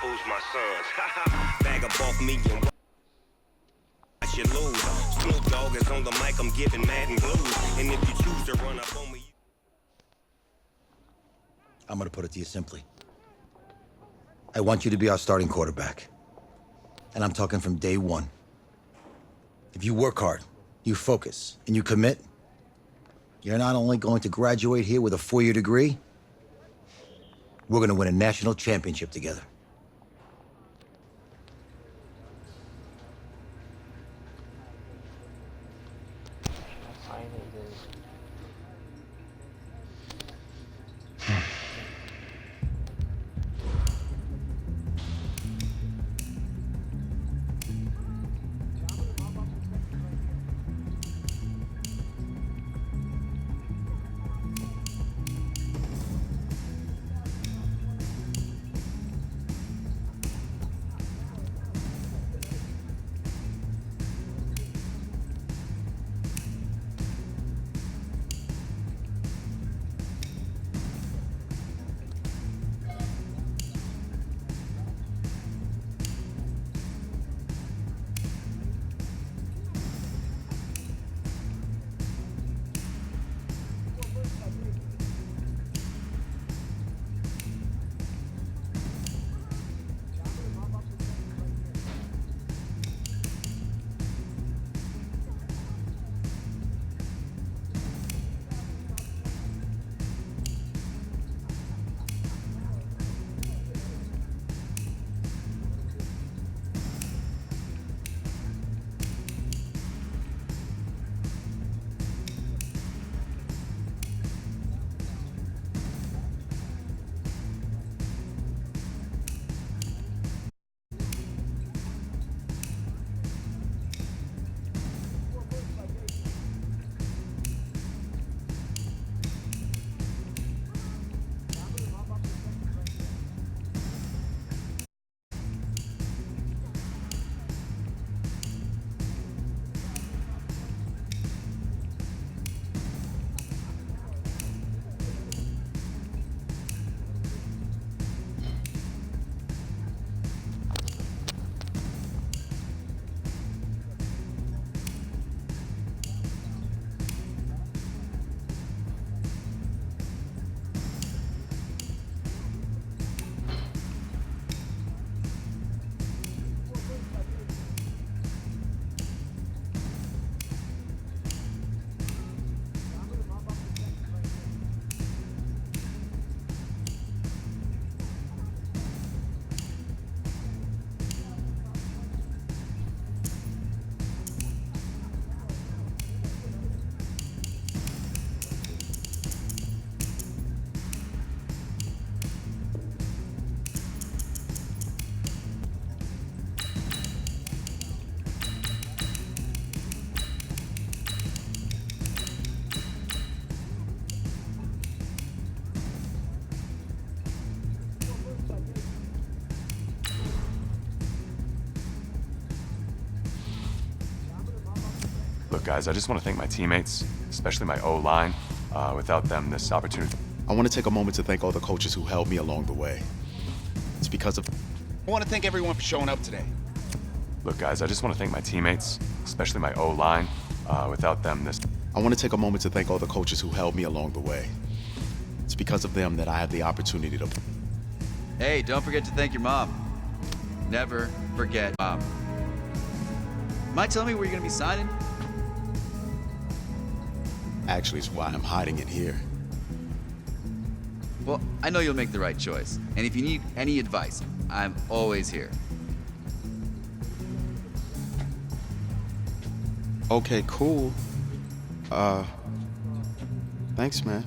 fools my sons. Bag up off me and watch you lose. Snoop Dogg is on the mic, I'm giving Madden blues. And if you choose to run up on me, I'm gonna put it to you simply. I want you to be our starting quarterback. And I'm talking from day one. If you work hard, you focus, and you commit, you're not only going to graduate here with a 4-year degree, we're gonna win a national championship together. Look, guys, I just want to thank my teammates, especially my O-line. Without them, this opportunity... I want to take a moment to thank all the coaches who held me along the way. It's because of... I want to thank everyone for showing up today. Look, guys, I just want to thank my teammates, especially my O-line. Without them, this... I want to take a moment to thank all the coaches who held me along the way. It's because of them that I have the opportunity to... Hey, don't forget to thank your mom. Never forget mom. Mind telling me where you're gonna be signing? Actually, it's why I'm hiding it here. Well, I know you'll make the right choice. And if you need any advice, I'm always here. Okay, cool. Thanks, man.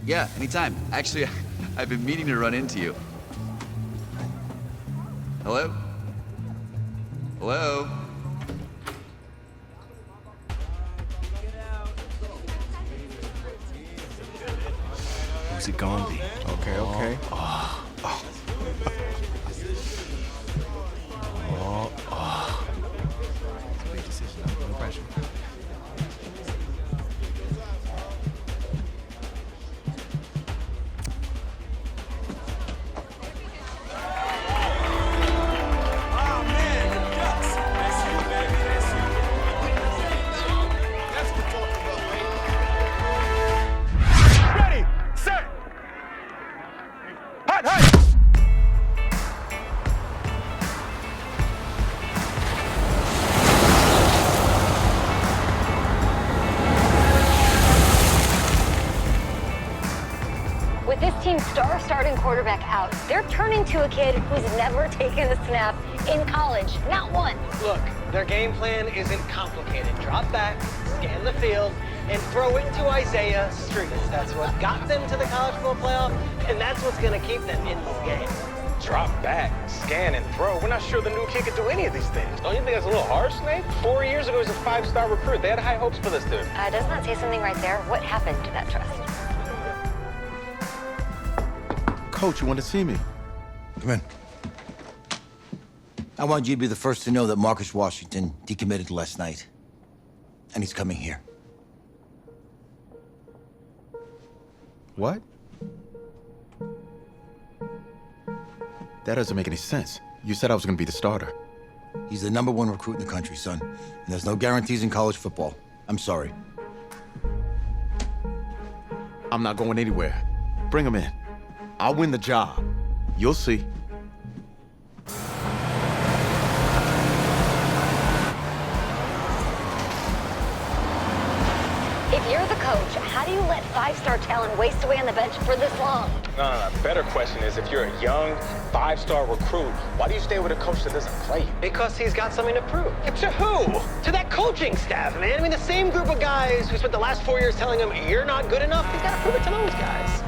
Yeah, anytime. Actually, I've been meaning to run into you. Hello? Hello? Who's it gonna be? Okay, okay. It's a big decision. No pressure. With this team's star starting quarterback out, they're turning to a kid who's never taken a snap in college. Not one. Look, their game plan isn't complicated. Drop back, scan the field, and throw it to Isaiah Streets. That's what got them to the college football playoff, and that's what's going to keep them in this game. Drop back, scan, and throw. We're not sure the new kid can do any of these things. Don't you think that's a little harsh, Nate? 4 years ago, he was a 5-star recruit. They had high hopes for this dude. Doesn't that say something right there? What happened to that trust? Coach, you want to see me? Come in. I want you to be the first to know that Marcus Washington decommitted last night. And he's coming here. What? That doesn't make any sense. You said I was going to be the starter. He's the #1 recruit in the country, son. And there's no guarantees in college football. I'm sorry. I'm not going anywhere. Bring him in. I'll win the job. You'll see. If you're the coach, how do you let 5-star talent waste away on the bench for this long? No. Better question is, if you're a young 5-star recruit, why do you stay with a coach that doesn't play you? Because he's got something to prove. And to who? To that coaching staff, man. I mean, the same group of guys who spent the last 4 years telling him, you're not good enough, he's got to prove it to those guys.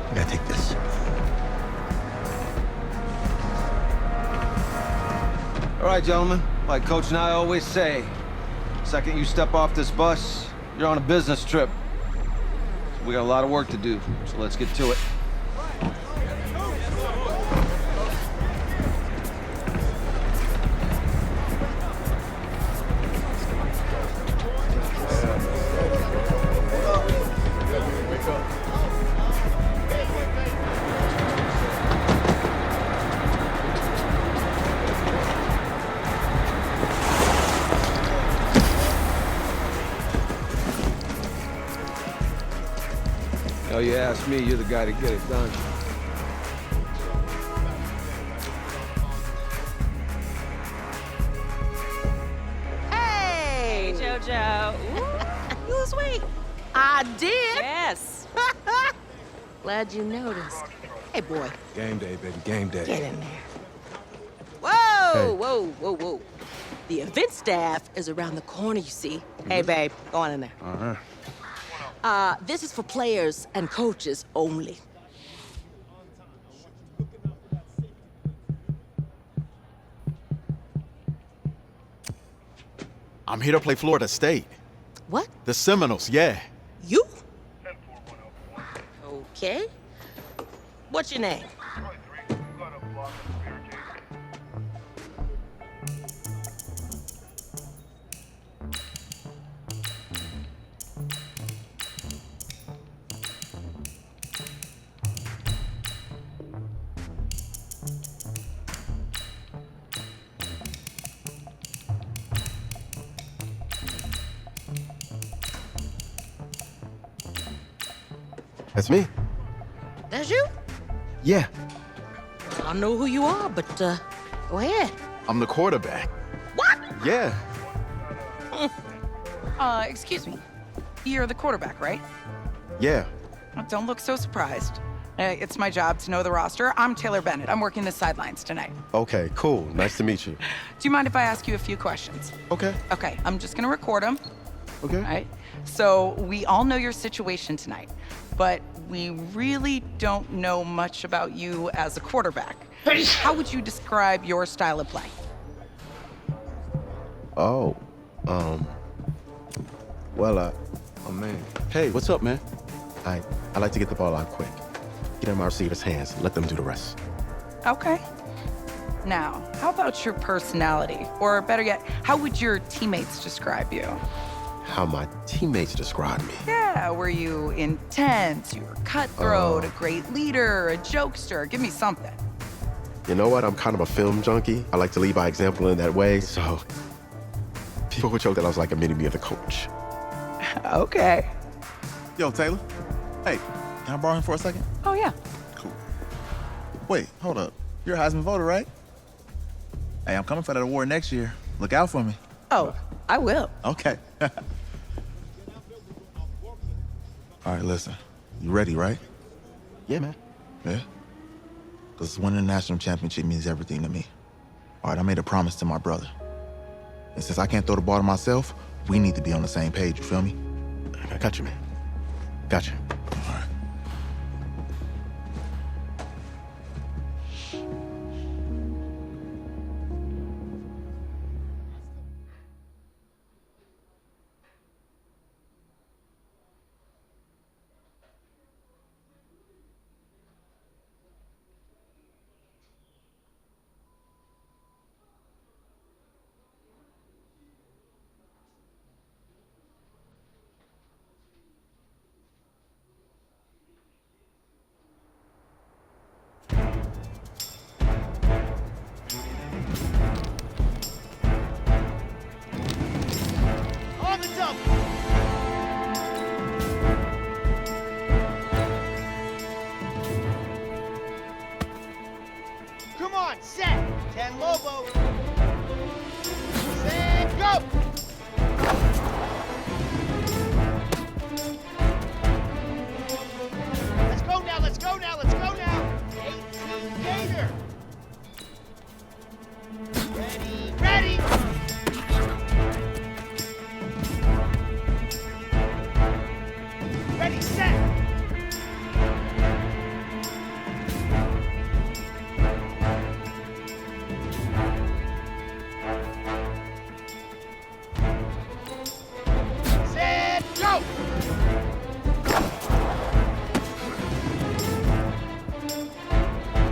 I gotta take this. All right, gentlemen. Like Coach and I always say, second you step off this bus, you're on a business trip. So we got a lot of work to do, so let's get to it. Oh, you ask me, you're the guy to get it done. Hey, JoJo. Ooh, you was sweet. I did. Yes. Glad you noticed. Hey, boy. Game day, baby, game day. Get in there. Whoa, whoa. The event staff is around the corner, you see. Hey, babe, go on in there. Uh-huh. This is for players and coaches only. I'm here to play Florida State. What? The Seminoles, yeah. You? Okay. What's your name? That's me. That's you? Yeah, I don't know who you are, but go ahead. I'm the quarterback. What? Yeah. Excuse me. You're the quarterback, right? Yeah. Don't look so surprised. It's my job to know the roster. I'm Taylor Bennett. I'm working the sidelines tonight. Okay, cool. Nice to meet you. Do you mind if I ask you a few questions? Okay. Okay, I'm just gonna record them. Okay. All right? So we all know your situation tonight, but we really don't know much about you as a quarterback. How would you describe your style of play? Oh, well, Oh, man. hey, what's up, man? I like to get the ball out quick. Get in my receiver's hands, let them do the rest. Okay. Now, how about your personality? Or better yet, how would your teammates describe you? How my teammates describe me. Yeah, were you intense? You were cutthroat, a great leader, a jokester? Give me something. You know what? I'm kind of a film junkie. I like to lead by example in that way, so people would joke that I was like a mini-me of the coach. Okay. Yo, Taylor. Hey, can I borrow him for a second? Oh, yeah. Cool. Wait, hold up. You're a Heisman voter, right? Hey, I'm coming for that award next year. Look out for me. Oh, I will. Okay. All right, listen. You ready, right? Yeah, man. Yeah? Because winning the national championship means everything to me. All right, I made a promise to my brother. And since I can't throw the ball to myself, we need to be on the same page, you feel me? I got you, man. Got you. All right. On the double. Come on, set. 10 Lobo. Set, go. Let's go now, let's go now, let's go now. 18 Gator. Ready, ready. Ready, set. Set, go.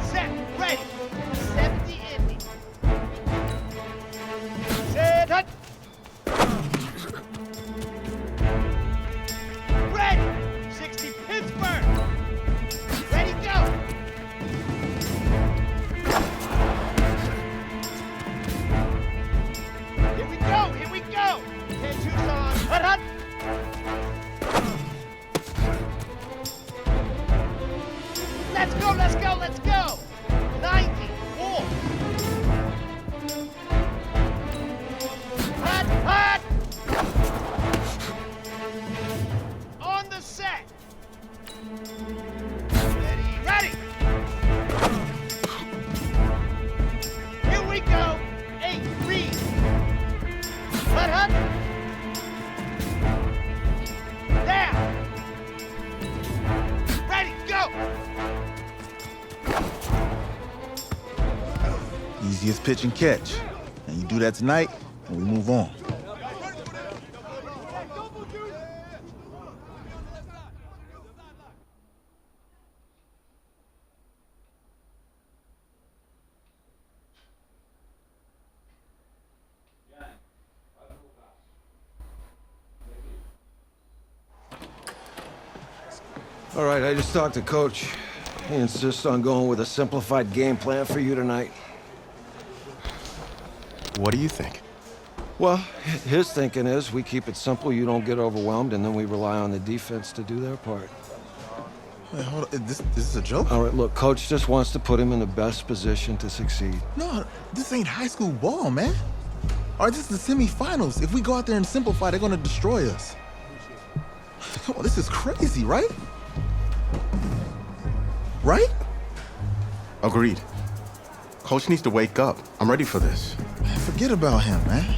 Set, ready. 70 Indy. Set, hut. Ready! 60 Pittsburgh! Ready, go! Here we go, here we go! 10 Tucson, hut hut! Let's go, let's go, let's go! 90, 4! Hut hut! On the set. Ready, ready. Here we go. 8, read. Hut, hut. Down. Ready, go. Easiest pitch and catch. And you do that tonight, and we move on. All right, I just talked to Coach. He insists on going with a simplified game plan for you tonight. What do you think? Well, his thinking is we keep it simple, you don't get overwhelmed, and then we rely on the defense to do their part. Wait, hold on. This is a joke? All right, look, Coach just wants to put him in the best position to succeed. No, this ain't high school ball, man. All right, this is the semifinals. If we go out there and simplify, they're gonna destroy us. Come on, this is crazy, right? Right? Agreed. Coach needs to wake up. I'm ready for this. Man, forget about him, man.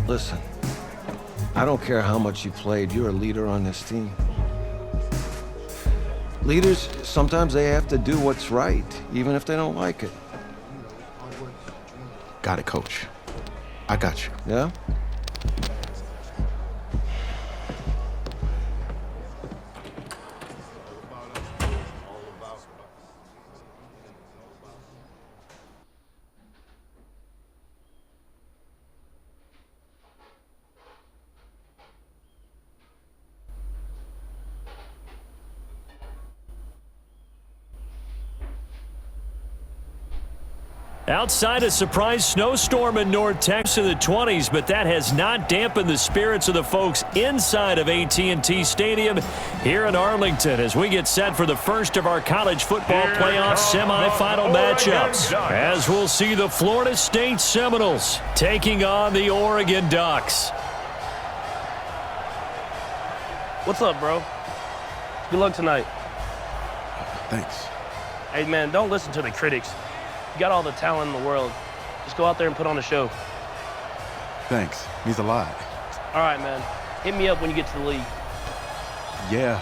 Listen, I don't care how much you played, you're a leader on this team. Leaders, sometimes they have to do what's right, even if they don't like it. Got it, Coach. I got you. Yeah? Outside a surprise snowstorm in North Texas in the 20s, but that has not dampened the spirits of the folks inside of AT&T Stadium here in Arlington as we get set for the first of our college football playoff semifinal matchups. As we'll see the Florida State Seminoles taking on the Oregon Ducks. What's up, bro? Good luck tonight. Thanks. Hey, man, don't listen to the critics. You got all the talent in the world. Just go out there and put on a show. Thanks. Means a lot. All right, man. Hit me up when you get to the league. Yeah.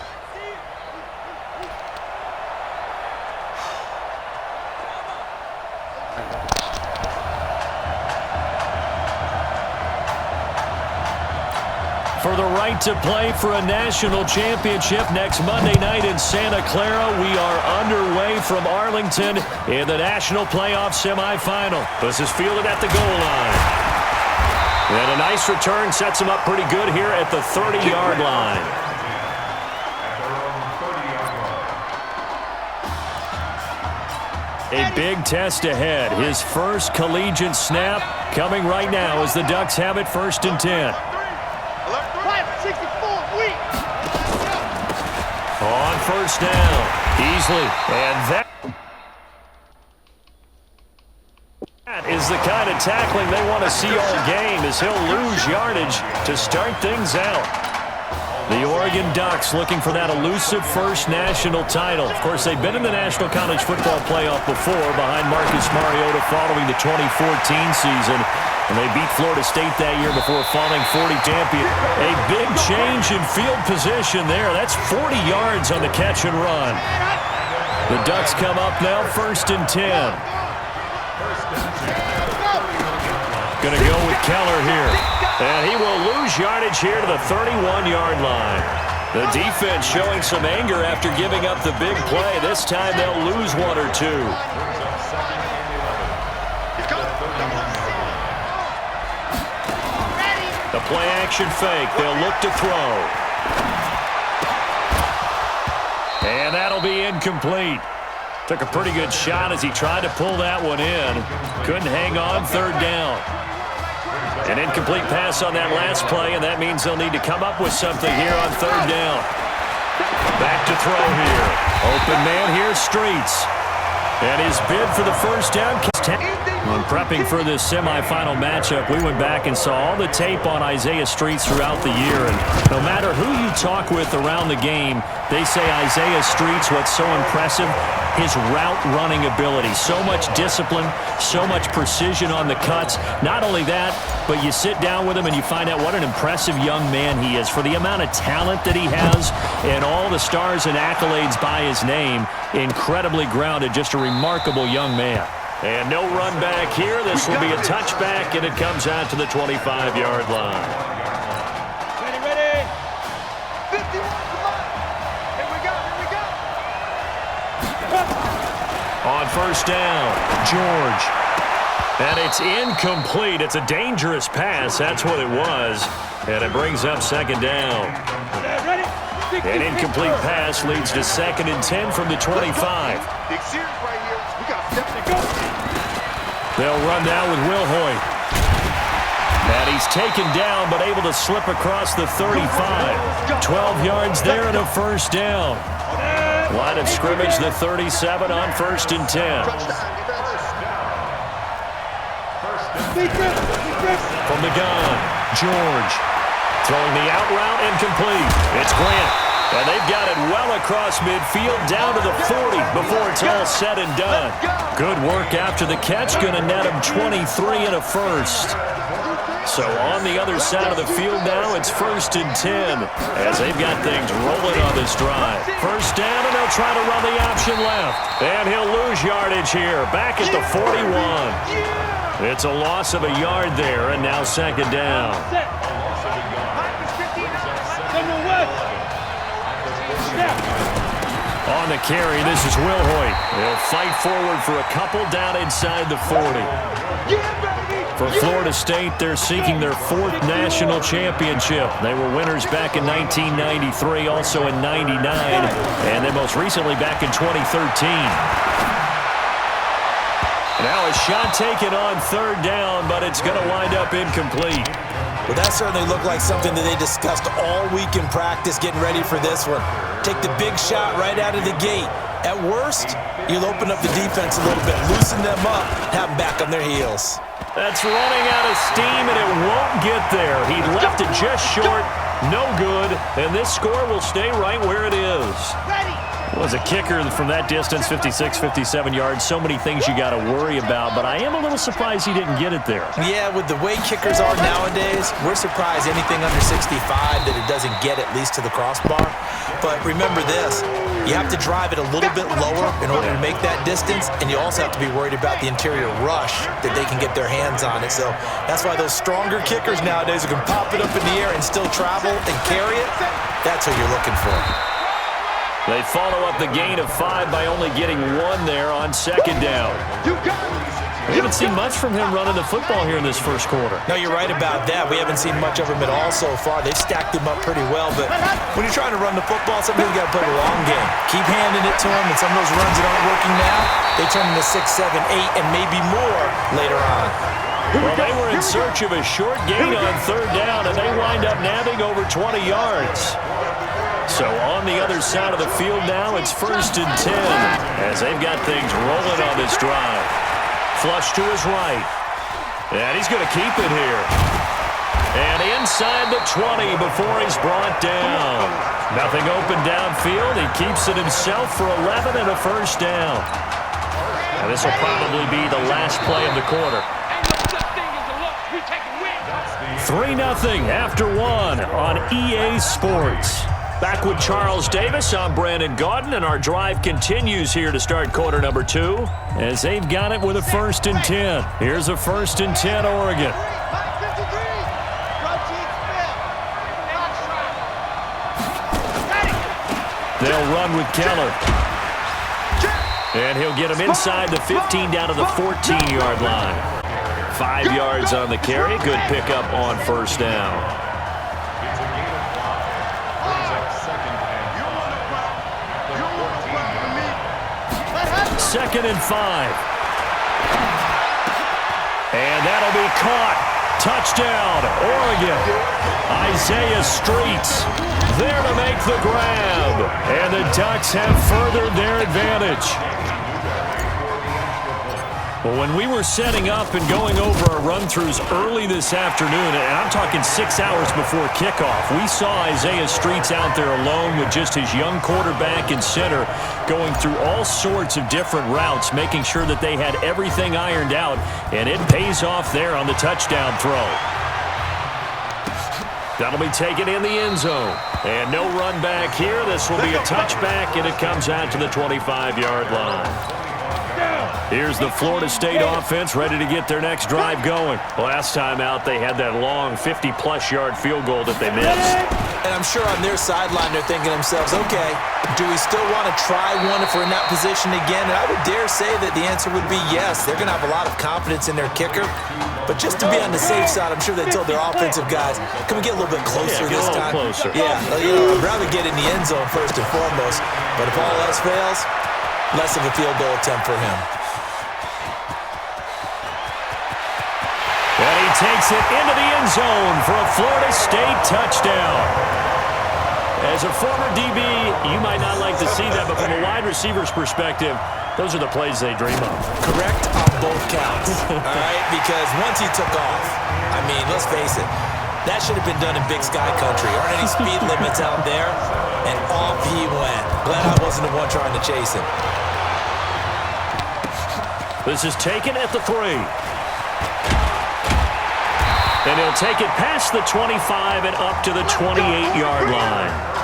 For the right to play for a national championship next Monday night in Santa Clara, we are underway from Arlington in the national playoff semifinal. This is fielded at the goal line. And a nice return sets him up pretty good here at the 30-yard line. A big test ahead. His first collegiate snap coming right now as the Ducks have it 1st and 10. On 1st down, easily, and that is the kind of tackling they want to see all game as he'll lose yardage to start things out. The Oregon Ducks looking for that elusive first national title. Of course, they've been in the National College Football Playoff before behind Marcus Mariota following the 2014 season. And they beat Florida State that year before falling 40 champion. A big change in field position there. That's 40 yards on the catch and run. The Ducks come up now 1st and 10. Going to go with Keller here. And he will lose yardage here to the 31-yard line. The defense showing some anger after giving up the big play. This time they'll lose one or two. The play-action fake. They'll look to throw. And that'll be incomplete. Took a pretty good shot as he tried to pull that one in. Couldn't hang on 3rd down. An incomplete pass on that last play, and that means they'll need to come up with something here on 3rd down. Back to throw here. Open man here, Streets. And his bid for the 1st down. When prepping for this semifinal matchup, we went back and saw all the tape on Isaiah Streets throughout the year. And no matter who you talk with around the game, they say Isaiah Streets, what's so impressive, his route running ability. So much discipline, so much precision on the cuts. Not only that, but you sit down with him and you find out what an impressive young man he is. For the amount of talent that he has and all the stars and accolades by his name, incredibly grounded, just a remarkable young man. And no run back here. This will be a touchback, and it comes out to the 25-yard line. Ready. 51, come on. Here we go. On 1st down, George. And it's incomplete. It's a dangerous pass. That's what it was. And it brings up 2nd down. An incomplete pass leads to 2nd and 10 from the 25. Big series right here. We got to step to go. They'll run now with Will Hoyt. And he's taken down, but able to slip across the 35. 12 yards there and a 1st down. Line of scrimmage, the 37 on 1st and 10. From the gun, George. Throwing the out route, incomplete. It's Grant. And they've got it well across midfield, down to the 40 before it's all said and done. Good work after the catch, going to net him 23 and a 1st. So on the other side of the field now, it's 1st and 10 as they've got things rolling on this drive. 1st down, and they'll try to run the option left. And he'll lose yardage here, back at the 41. It's a loss of a yard there, and now 2nd down. On the carry, this is Will Hoyt. He'll fight forward for a couple down inside the 40. For Florida State, they're seeking their 4th national championship. They were winners back in 1993, also in 99, and then most recently back in 2013. Now a shot taken on 3rd down, but it's going to wind up incomplete. Well, that certainly looked like something that they discussed all week in practice, getting ready for this one. Take the big shot right out of the gate. At worst, you'll open up the defense a little bit, loosen them up, have them back on their heels. That's running out of steam, and it won't get there. He left it just short. No good. And this score will stay right where it is. Was a kicker from that distance, 56, 57 yards. So many things you got to worry about, but I am a little surprised he didn't get it there. Yeah, with the way kickers are nowadays, we're surprised anything under 65 that it doesn't get at least to the crossbar. But remember this, you have to drive it a little bit lower in order to make that distance, and you also have to be worried about the interior rush that they can get their hands on it. So that's why those stronger kickers nowadays who can pop it up in the air and still travel and carry it, that's what you're looking for. They follow up the gain of 5 by only getting 1 there on second down. We haven't seen much from him running the football here in this first quarter. No, you're right about that. We haven't seen much of him at all so far. They've stacked him up pretty well, but when you're trying to run the football, sometimes you got to play the long game. Keep handing it to him, and some of those runs that aren't working now, they turn into 6, 7, 8, and maybe more later on. Well, they were in search of a short gain on third down, and they wind up nabbing over 20 yards. So on the other side of the field now, it's 1st and 10 as they've got things rolling on this drive. Flush to his right. And he's going to keep it here. And inside the 20 before he's brought down. Nothing open downfield. He keeps it himself for 11 and a first down. And this will probably be the last play of the quarter. 3-0 after 1 on EA Sports. Back with Charles Davis, I'm Brandon Gaudin, and our drive continues here to start quarter number 2 as they've got it with a 1st and 10. Here's a 1st and 10, Oregon. They'll run with Keller. And he'll get him inside the 15 down to the 14-yard line. 5 yards on the carry. Good pickup on first down. 2nd and 5. And that'll be caught. Touchdown, Oregon. Isaiah Streets there to make the grab. And the Ducks have furthered their advantage. Well, when we were setting up and going over our run-throughs early this afternoon, and I'm talking 6 hours before kickoff, we saw Isaiah Streets out there alone with just his young quarterback and center going through all sorts of different routes, making sure that they had everything ironed out, and it pays off there on the touchdown throw. That'll be taken in the end zone. And no run back here. This will be a touchback, and it comes out to the 25-yard line. Here's the Florida State offense ready to get their next drive going. Last time out, they had that long 50-plus yard field goal that they missed. And I'm sure on their sideline they're thinking to themselves, okay, do we still want to try one if we're in that position again? And I would dare say that the answer would be yes. They're going to have a lot of confidence in their kicker. But just to be on the safe side, I'm sure they told their offensive guys, can we get a little bit closer this time? Closer. Yeah, I'd rather get in the end zone first and foremost. But if all else fails, less of a field goal attempt for him. And he takes it into the end zone for a Florida State touchdown. As a former DB, you might not like to see that, but from a wide receiver's perspective, those are the plays they dream of. Correct on both counts, all right? Because once he took off, I mean, let's face it, that should have been done in Big Sky country. Aren't any speed limits out there? And off he went. Glad I wasn't the one trying to chase him. This is taken at the 3. And he'll take it past the 25 and up to the 28-yard line.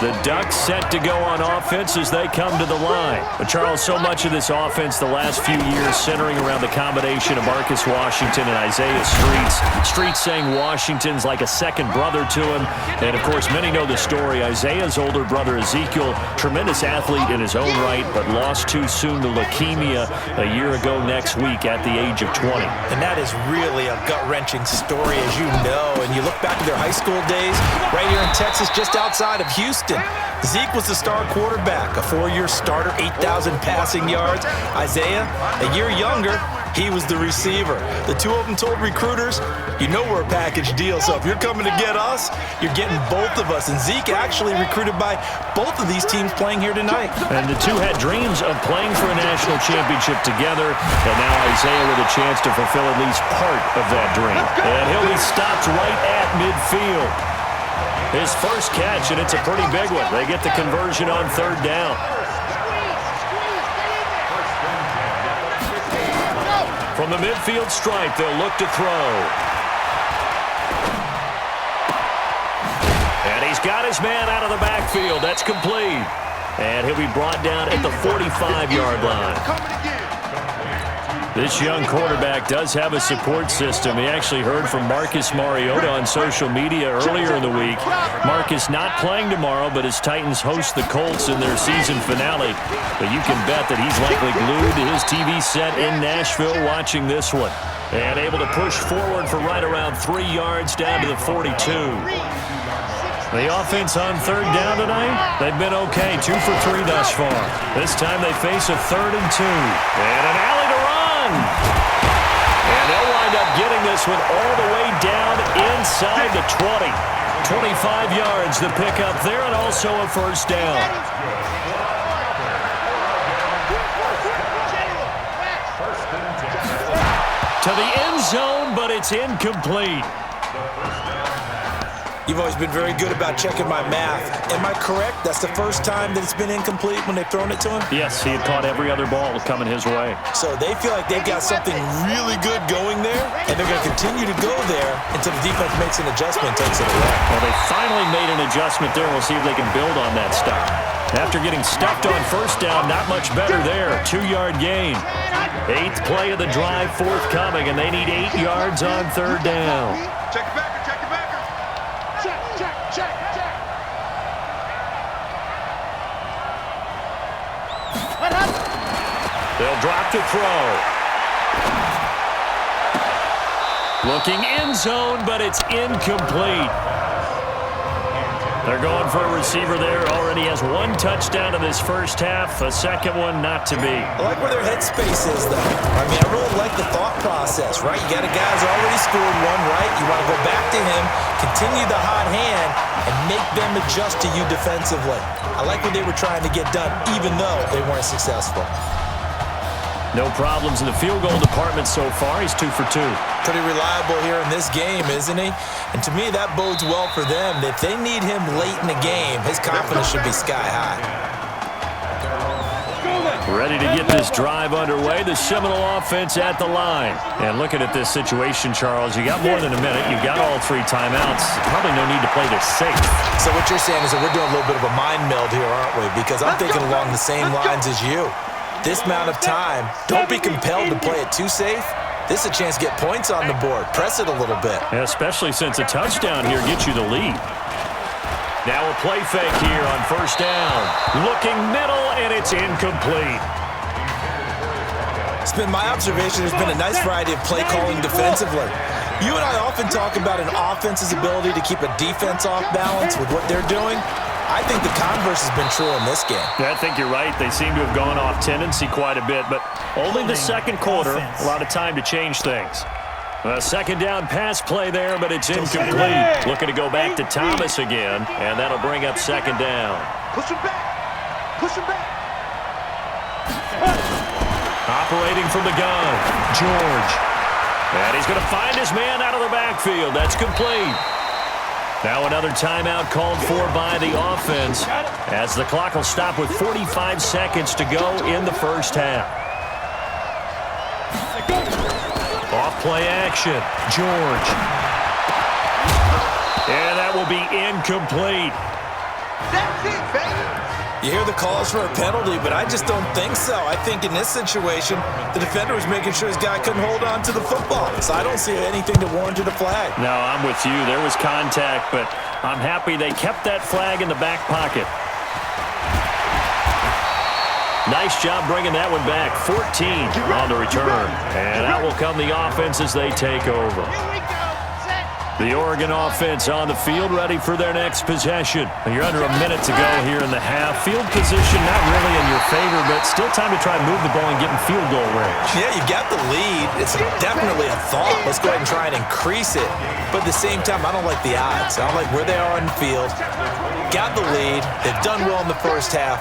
The Ducks set to go on offense as they come to the line. But Charles, so much of this offense the last few years centering around the combination of Marcus Washington and Isaiah Streets. Streets saying Washington's like a second brother to him. And, of course, many know the story. Isaiah's older brother, Ezekiel, tremendous athlete in his own right, but lost too soon to leukemia a year ago next week at the age of 20. And that is really a gut-wrenching story, as you know. And you look back at their high school days right here in Texas, just outside of Houston. Zeke was the star quarterback, a 4-year starter, 8,000 passing yards. Isaiah, a year younger, He was the receiver. The two of them told recruiters, you know we're a package deal, so if you're coming to get us, you're getting both of us. And Zeke actually recruited by both of these teams playing here tonight. And the two had dreams of playing for a national championship together, and now Isaiah with a chance to fulfill at least part of that dream. And he'll be stopped right at midfield. His first catch, and it's a pretty big one. They get the conversion on third down. From the midfield stripe, they'll look to throw. And he's got his man out of the backfield. That's complete. And he'll be brought down at the 45-yard line. This young quarterback does have a support system. He actually heard from Marcus Mariota on social media earlier in the week. Marcus not playing tomorrow, but his Titans host the Colts in their season finale. But you can bet that he's likely glued to his TV set in Nashville watching this one. And able to push forward for right around 3 yards down to the 42. The offense on third down tonight, they've been okay. 2 for 3 thus far. This time they face a 3rd and 2. And an alley to run. And they'll wind up getting this one all the way down inside the 20. 25 yards the pickup there, and also a first down. To the end zone, but it's incomplete. You've always been very good about checking my math. Am I correct? That's the first time that it's been incomplete when they've thrown it to him? Yes, he had caught every other ball coming his way. So they feel like they've got something really good going there, and they're going to continue to go there until the defense makes an adjustment and takes it away. Well, they finally made an adjustment there. We'll see if they can build on that stuff. After getting stuffed on first down, not much better there. 2-yard gain. 8th play of the drive forthcoming, and they need 8 yards on third down. Check it back. They'll drop to throw. Looking end zone, but it's incomplete. They're going for a receiver there. Already has 1 touchdown in this first half. A second one not to be. I like where their headspace is, though. I mean, I really like the thought process, right? You got a guy who's already scored one, right? You want to go back to him, continue the hot hand, and make them adjust to you defensively. I like what they were trying to get done, even though they weren't successful. No problems in the field goal department so far. He's 2 for 2. Pretty reliable here in this game, isn't he? And to me, that bodes well for them. If they need him late in the game, his confidence should be sky high. Ready to get this drive underway. The Seminole offense at the line. And looking at this situation, Charles, you got more than a minute. You've got all 3 timeouts. Probably no need to play this safe. So what you're saying is that we're doing a little bit of a mind meld here, aren't we? Because I'm thinking along the same lines as you. This amount of time, don't be compelled to play it too safe. This is a chance to get points on the board. Press it a little bit. Yeah, especially since a touchdown here gets you the lead. Now a play fake here on first down. Looking middle, and it's incomplete. It's been my observation there's been a nice variety of play calling defensively. You and I often talk about an offense's ability to keep a defense off balance with what they're doing. I think the converse has been true in this game. Yeah, I think you're right. They seem to have gone off tendency quite a bit, but only the second quarter. A lot of time to change things. A second down pass play there, but it's incomplete. Looking to go back to Thomas again, and that'll bring up second down. Push him back. Push him back. Operating from the gun, George. And he's going to find his man out of the backfield. That's complete. Now another timeout called for by the offense as the clock will stop with 45 seconds to go in the first half. Off play action, George. And that will be incomplete. That's it, baby. You hear the calls for a penalty, but I just don't think so. I think in this situation, the defender was making sure his guy couldn't hold on to the football. So I don't see anything that warranted a flag. No, I'm with you. There was contact, but I'm happy they kept that flag in the back pocket. Nice job bringing that one back. 14 on the return. And out will come the offense as they take over. Here we go. Set. The Oregon offense on the field, ready for their next possession. You're under a minute to go here in the half. Field position not really in your favor, but still time to try and move the ball and get in field goal range. Yeah, you got the lead. It's definitely a thought. Let's go ahead and try and increase it. But at the same time, I don't like the odds. I don't like where they are on the field. Got the lead. They've done well in the first half.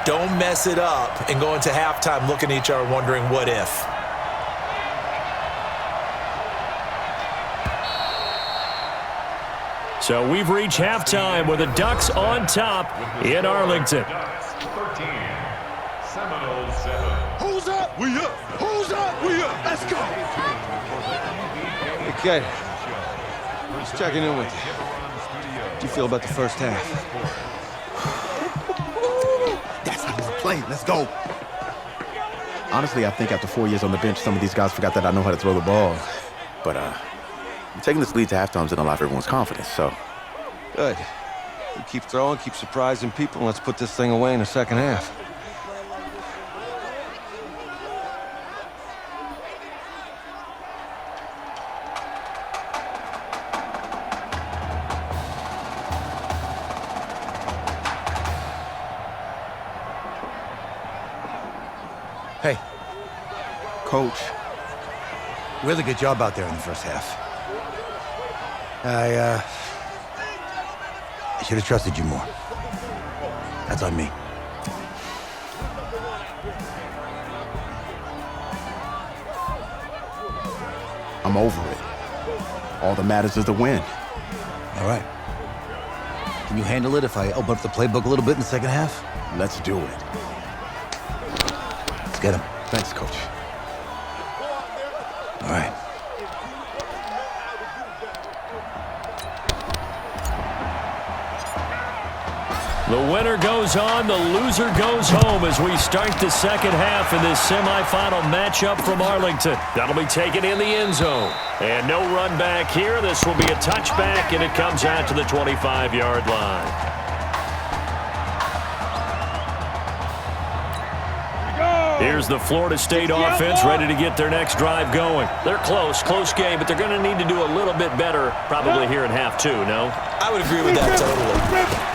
Don't mess it up and go into halftime looking at each other wondering what if. So we've reached halftime with the Ducks on top in Arlington. 13, Seminoles 7. Who's up? We up. Who's up? We up. Let's go. Okay. Just checking in with you. How do you feel about the first half? That's how we're playing. Let's go. Honestly, I think after 4 years on the bench, some of these guys forgot that I know how to throw the ball. But, taking this lead to halftime is going to allow everyone's confidence, so. Good. You keep throwing, keep surprising people, and let's put this thing away in the second half. Hey. Coach. Really good job out there in the first half. I should have trusted you more. That's on me. I'm over it. All that matters is the win. All right. Can you handle it if I open up the playbook a little bit in the second half? Let's do it. Let's get him. Thanks, Coach. All right. The winner goes on, the loser goes home as we start the second half in this semifinal matchup from Arlington. That'll be taken in the end zone. And no run back here. This will be a touchback, and it comes out to the 25-yard line. Here's the Florida State offense ready to get their next drive going. They're close game, but they're going to need to do a little bit better probably here in half two, no? I would agree with that totally.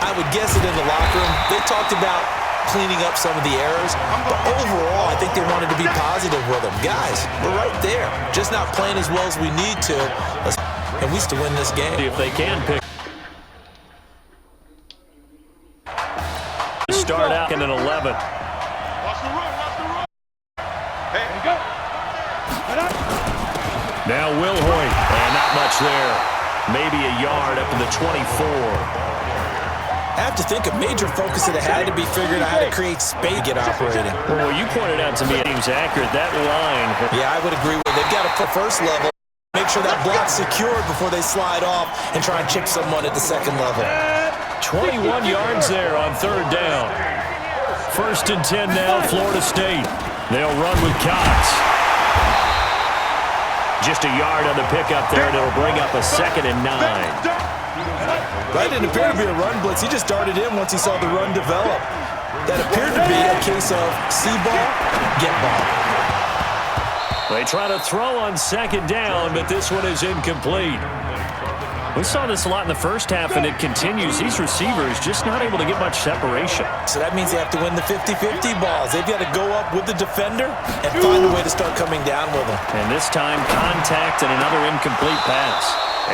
I would guess it in the locker room. They talked about cleaning up some of the errors, but overall, I think they wanted to be positive with them. Guys, we're right there. Just not playing as well as we need to, and we still win this game. If they can pick. Start out in an 11. Now Wilhoit, and not much there. Maybe a yard up to the 24. I have to think a major focus that had to be figuring out how to create space to get operating. Well, you pointed out to me it seems accurate. That line. Yeah, I would agree with it. They've got to put first level, make sure that block's secured before they slide off and try and chip someone at the second level. 21 yards there on third down. 1st and 10 now, Florida State. They'll run with Cox. Just a yard on the pickup there, and it'll bring up a 2nd and 9. That didn't appear to be a run blitz. He just darted in once he saw the run develop. That appeared to be a case of see ball, get ball. They try to throw on 2nd down, but this one is incomplete. We saw this a lot in the first half, and it continues. These receivers just not able to get much separation. So that means they have to win the 50-50 balls. They've got to go up with the defender and find a way to start coming down with them. And this time, contact and another incomplete pass.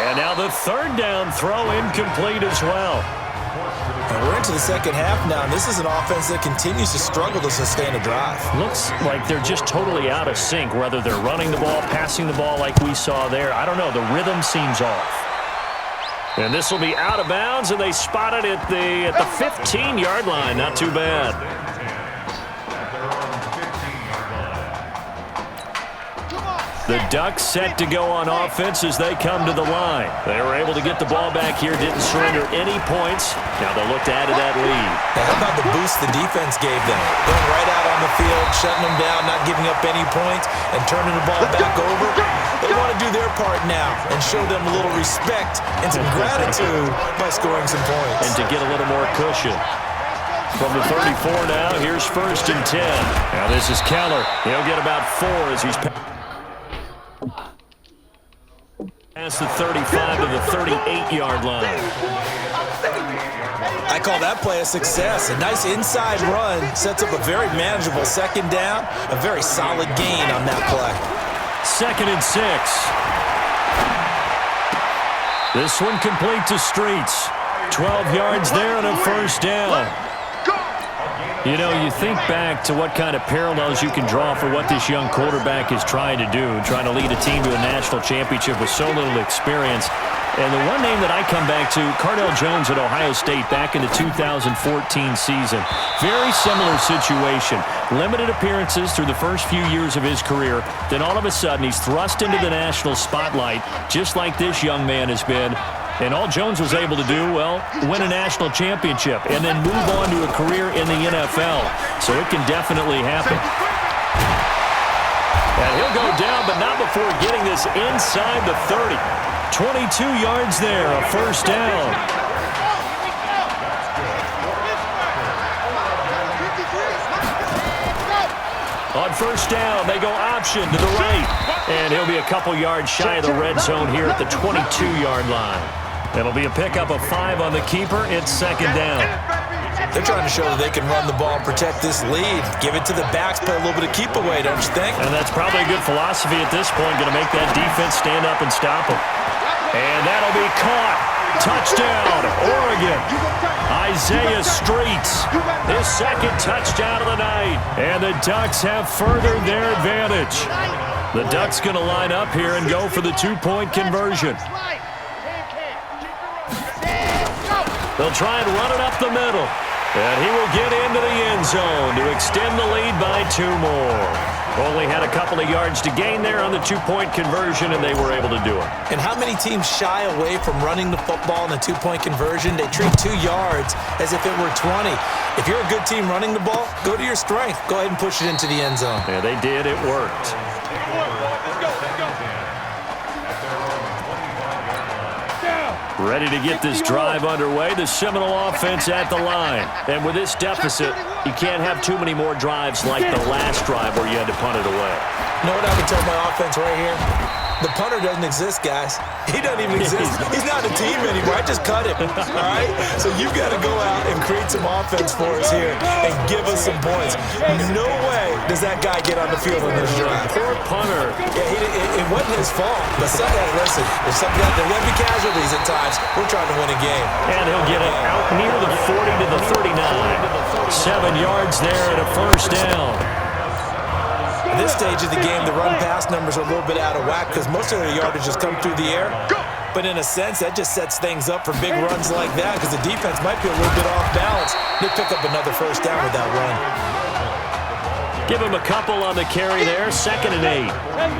And now the 3rd down throw incomplete as well. And we're into the second half now, and this is an offense that continues to struggle to sustain a drive. Looks like they're just totally out of sync, whether they're running the ball, passing the ball like we saw there. I don't know. The rhythm seems off. And this will be out of bounds, and they spot it at the 15-yard line. Not too bad. The Ducks set to go on offense as they come to the line. They were able to get the ball back here, didn't surrender any points. Now they'll look to add to that lead. Now, how about the boost the defense gave them? Going right out on the field, shutting them down, not giving up any points, and turning the ball back over. They want to do their part now and show them a little respect and some gratitude by scoring some points. And to get a little more cushion. From the 34 now, here's 1st and 10. Now this is Keller. He'll get about 4 as he's Past the 35 to the 38-yard line. I call that play a success. A nice inside run sets up a very manageable second down. A very solid gain on that play. 2nd and 6. This one complete to Streets. 12 yards there and a first down. You know, you think back to what kind of parallels you can draw for what this young quarterback is trying to do, trying to lead a team to a national championship with so little experience. And the one name that I come back to, Cardell Jones at Ohio State back in the 2014 season. Very similar situation. Limited appearances through the first few years of his career. Then all of a sudden he's thrust into the national spotlight, just like this young man has been. And all Jones was able to do, well, win a national championship and then move on to a career in the NFL. So it can definitely happen. And he'll go down, but not before getting this inside the 30. 22 yards there, a first down. On first down, they go option to the right. And he'll be a couple yards shy of the red zone here at the 22-yard line. It'll be a pickup of 5 on the keeper. It's 2nd down. They're trying to show that they can run the ball and protect this lead. Give it to the backs, play a little bit of keep away, don't you think? And that's probably a good philosophy at this point, going to make that defense stand up and stop them. And that'll be caught. Touchdown, Oregon. Isaiah Streets, his 2nd touchdown of the night. And the Ducks have furthered their advantage. The Ducks going to line up here and go for the 2-point conversion. They'll try and run it up the middle. And he will get into the end zone to extend the lead by 2 more. Only had a couple of yards to gain there on the 2-point conversion, and they were able to do it. And how many teams shy away from running the football in a 2-point conversion? They treat 2 yards as if it were 20. If you're a good team running the ball, go to your strength. Go ahead and push it into the end zone. Yeah, they did. It worked. Ready to get this drive underway. The Seminole offense at the line. And with this deficit, you can't have too many more drives like the last drive where you had to punt it away. You know what I can tell my offense right here? The punter doesn't exist, guys. He doesn't even exist. He's not a team anymore. I just cut him, all right? So you've got to go out and create some offense for us here and give us some points. No way does that guy get on the field in this drive. Poor punter. Yeah, it wasn't his fault. But listen, if something there will be casualties at times. We're trying to win a game. And he'll get it out near the 40 to the 39. 7 yards there and a first down. At this stage of the game, the run-pass numbers are a little bit out of whack because most of their yardage has come through the air. But in a sense, that just sets things up for big runs like that because the defense might be a little bit off balance. They pick up another first down with that run. Give him a couple on the carry there, 2nd and 8.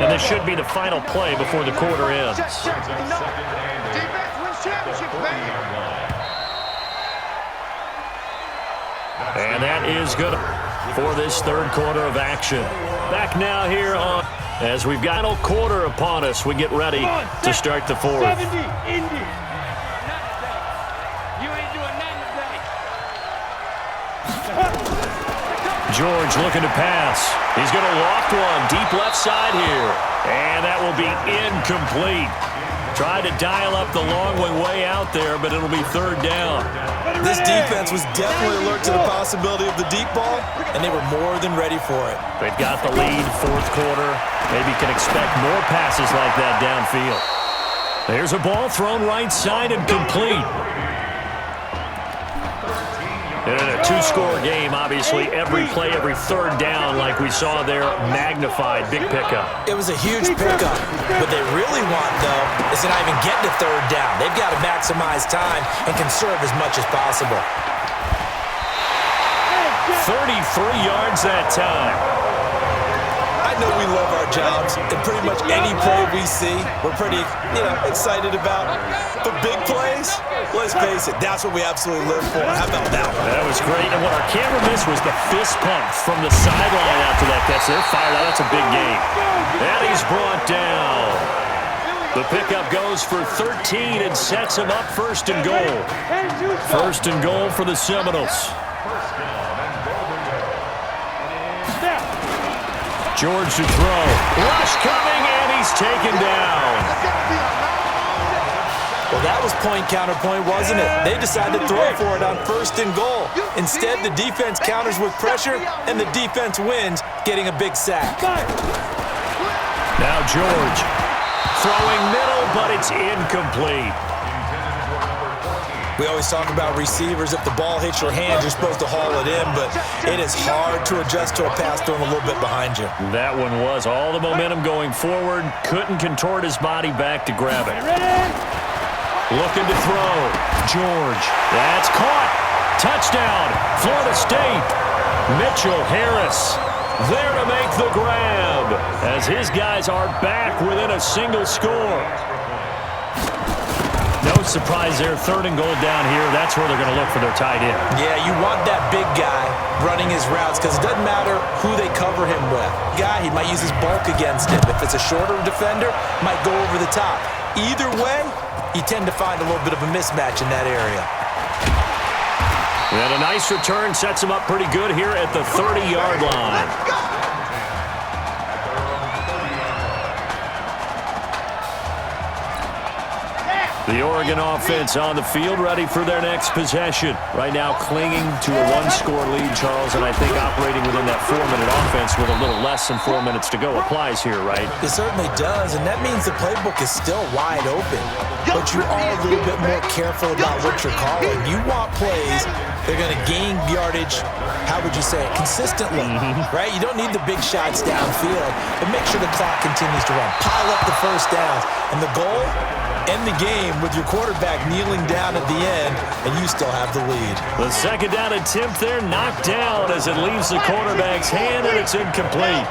And this should be the final play before the quarter ends. And that is good for this 3rd quarter of action. Back now here on, as we've got a quarter upon us, we get ready to start the 4th. George looking to pass. He's going to loft one deep left side here. And that will be incomplete. Tried to dial up the long way out there, but it'll be 3rd down. This defense was definitely alert to the possibility of the deep ball, and they were more than ready for it. They've got the lead, 4th quarter. Maybe can expect more passes like that downfield. There's a ball thrown right side and complete. And in a 2-score game, obviously, every play, every 3rd down, like we saw there, magnified, big pickup. It was a huge pickup. What they really want, though, is to not even get to 3rd down. They've got to maximize time and conserve as much as possible. 33 yards that time. I know we love our jobs, and pretty much any play we see, we're pretty, excited about. But big plays, let's face it, that's what we absolutely live for. How about that one? That was great. And what our camera missed was the fist pump from the sideline after that catch. They're fired out. That's a big game. And he's brought down. The pickup goes for 13 and sets him up 1st and goal. 1st and goal for the Seminoles. George to throw. Rush coming, and he's taken down. Well, that was point counterpoint, wasn't it? They decided to throw for it on 1st and goal. Instead, the defense counters with pressure, and the defense wins, getting a big sack. Now George throwing middle, but it's incomplete. We always talk about receivers. If the ball hits your hand, you're supposed to haul it in, but it is hard to adjust to a pass thrown a little bit behind you. That one was all the momentum going forward. Couldn't contort his body back to grab it. Looking to throw. George. That's caught. Touchdown. Florida State. Mitchell Harris there to make the grab as his guys are back within a single score. No surprise there. 3rd and goal down here. That's where they're going to look for their tight end. Yeah, you want that big guy running his routes because it doesn't matter who they cover him with. He might use his bulk against him. If it's a shorter defender, might go over the top. Either way, you tend to find a little bit of a mismatch in that area. And a nice return sets him up pretty good here at the 30-yard line. The Oregon offense on the field, ready for their next possession. Right now clinging to a 1-score lead, Charles, and I think operating within that 4-minute offense with a little less than 4 minutes to go applies here, right? It certainly does, and that means the playbook is still wide open. But you are a little bit more careful about what you're calling. You want plays they're going to gain yardage, how would you say it, consistently, right? You don't need the big shots downfield, but make sure the clock continues to run. Pile up the first downs, and the goal, end the game with your quarterback kneeling down at the end, and you still have the lead. The 2nd down attempt there knocked down as it leaves the quarterback's hand, and it's incomplete.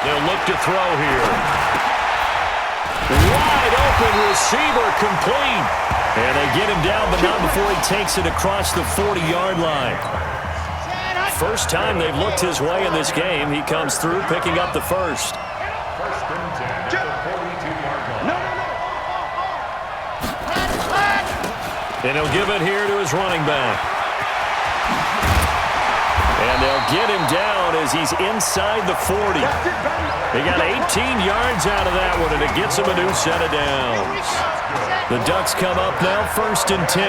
They'll look to throw here. Wide open receiver complete. And they get him down, but not before he takes it across the 40-yard line. First time they've looked his way in this game. He comes through, picking up the first. And he'll give it here to his running back. And they'll get him down as he's inside the 40. They got 18 yards out of that one, and it gets him a new set of downs. The Ducks come up now, 1st and 10.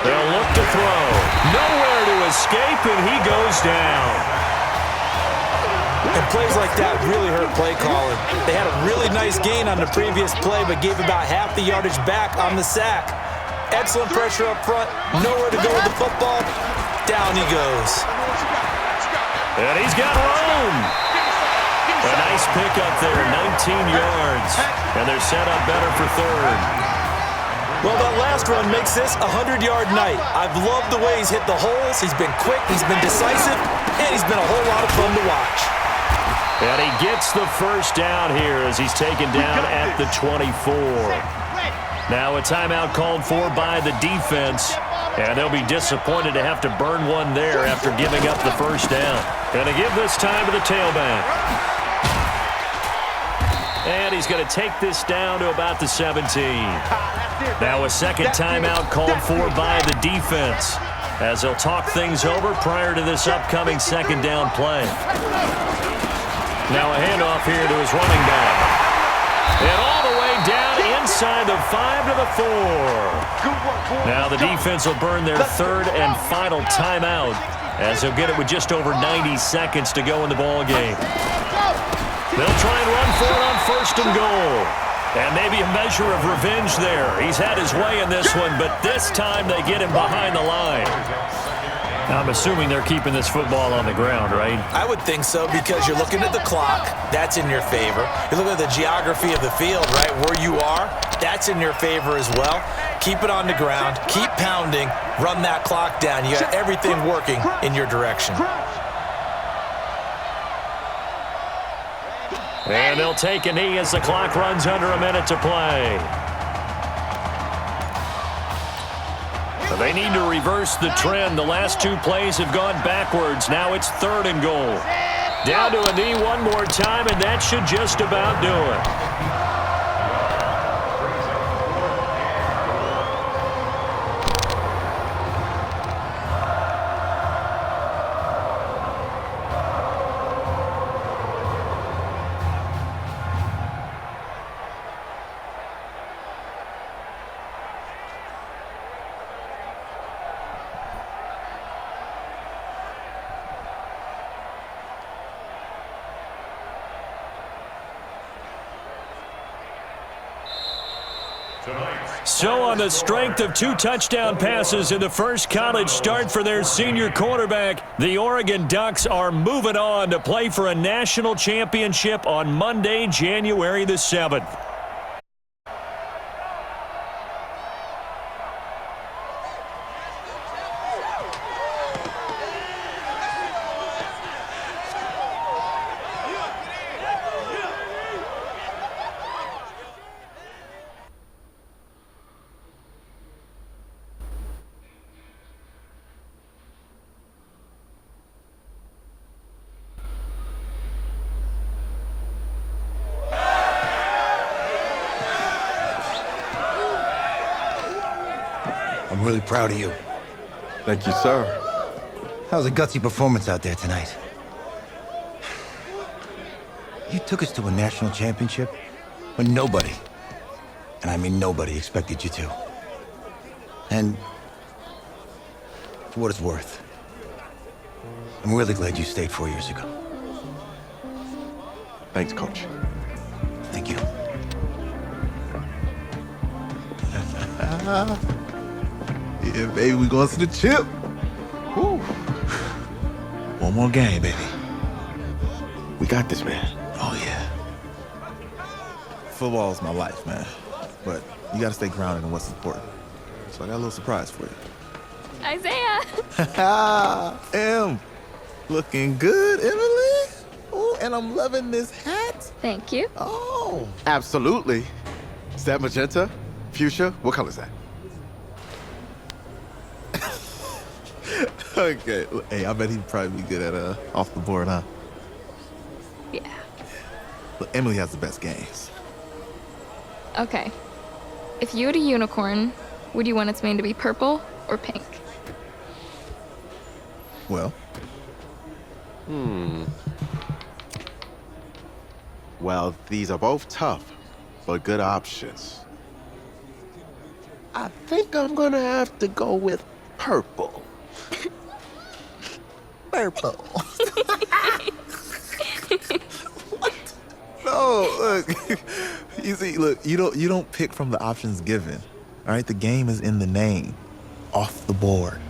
They'll look to throw. Nowhere to escape, and he goes down. And plays like that really hurt play calling. They had a really nice gain on the previous play, but gave about half the yardage back on the sack. Excellent pressure up front. Nowhere to go with the football. Down he goes. And he's got room. A nice pickup there, 19 yards. And they're set up better for 3rd. Well, that last run makes this a 100-yard night. I've loved the way he's hit the holes. He's been quick, he's been decisive, and he's been a whole lot of fun to watch. And he gets the first down here as he's taken down at the 24. Now a timeout called for by the defense. And they'll be disappointed to have to burn one there after giving up the first down. And to give this time to the tailback. And he's going to take this down to about the 17. Now a second timeout called for by the defense as they'll talk things over prior to this upcoming 2nd down play. Now a handoff here to his running back. And all the way down inside the 5 to the 4. Now the defense will burn their 3rd and final timeout as they'll get it with just over 90 seconds to go in the ball game. They'll try and run for it on 1st and goal. And maybe a measure of revenge there. He's had his way in this one, but this time they get him behind the line. I'm assuming they're keeping this football on the ground, right? I would think so because you're looking at the clock. That's in your favor. You're looking at the geography of the field, right? Where you are, that's in your favor as well. Keep it on the ground. Keep pounding. Run that clock down. You got everything working in your direction. And they'll take a knee as the clock runs under a minute to play. They need to reverse the trend. The last 2 plays have gone backwards. Now it's 3rd and goal. Down to a knee one more time, and that should just about do it. So on the strength of 2 touchdown passes in the first college start for their senior quarterback, the Oregon Ducks are moving on to play for a national championship on Monday, January the 7th. I'm really proud of you. Thank you, sir. That was a gutsy performance out there tonight. You took us to a national championship when nobody, and I mean nobody, expected you to. And for what it's worth, I'm really glad you stayed 4 years ago. Thanks, Coach. Thank you. Yeah, baby, we going to the chip. Woo. One more game, baby. We got this, man. Oh, yeah. Football's my life, man. But you got to stay grounded in what's important. So I got a little surprise for you. Isaiah! Em, looking good, Emily. Oh, and I'm loving this hat. Thank you. Oh. Absolutely. Is that magenta? Fuchsia? What color is that? Okay. Hey, I bet he'd probably be good at off the board, huh? Yeah. Look, Emily has the best games. Okay. If you had a unicorn, would you want its mane to be purple or pink? Well. Well, these are both tough, but good options. I think I'm gonna have to go with purple. Purple. No, look. You see, look, you don't pick from the options given. All right, the game is in the name. Off the board.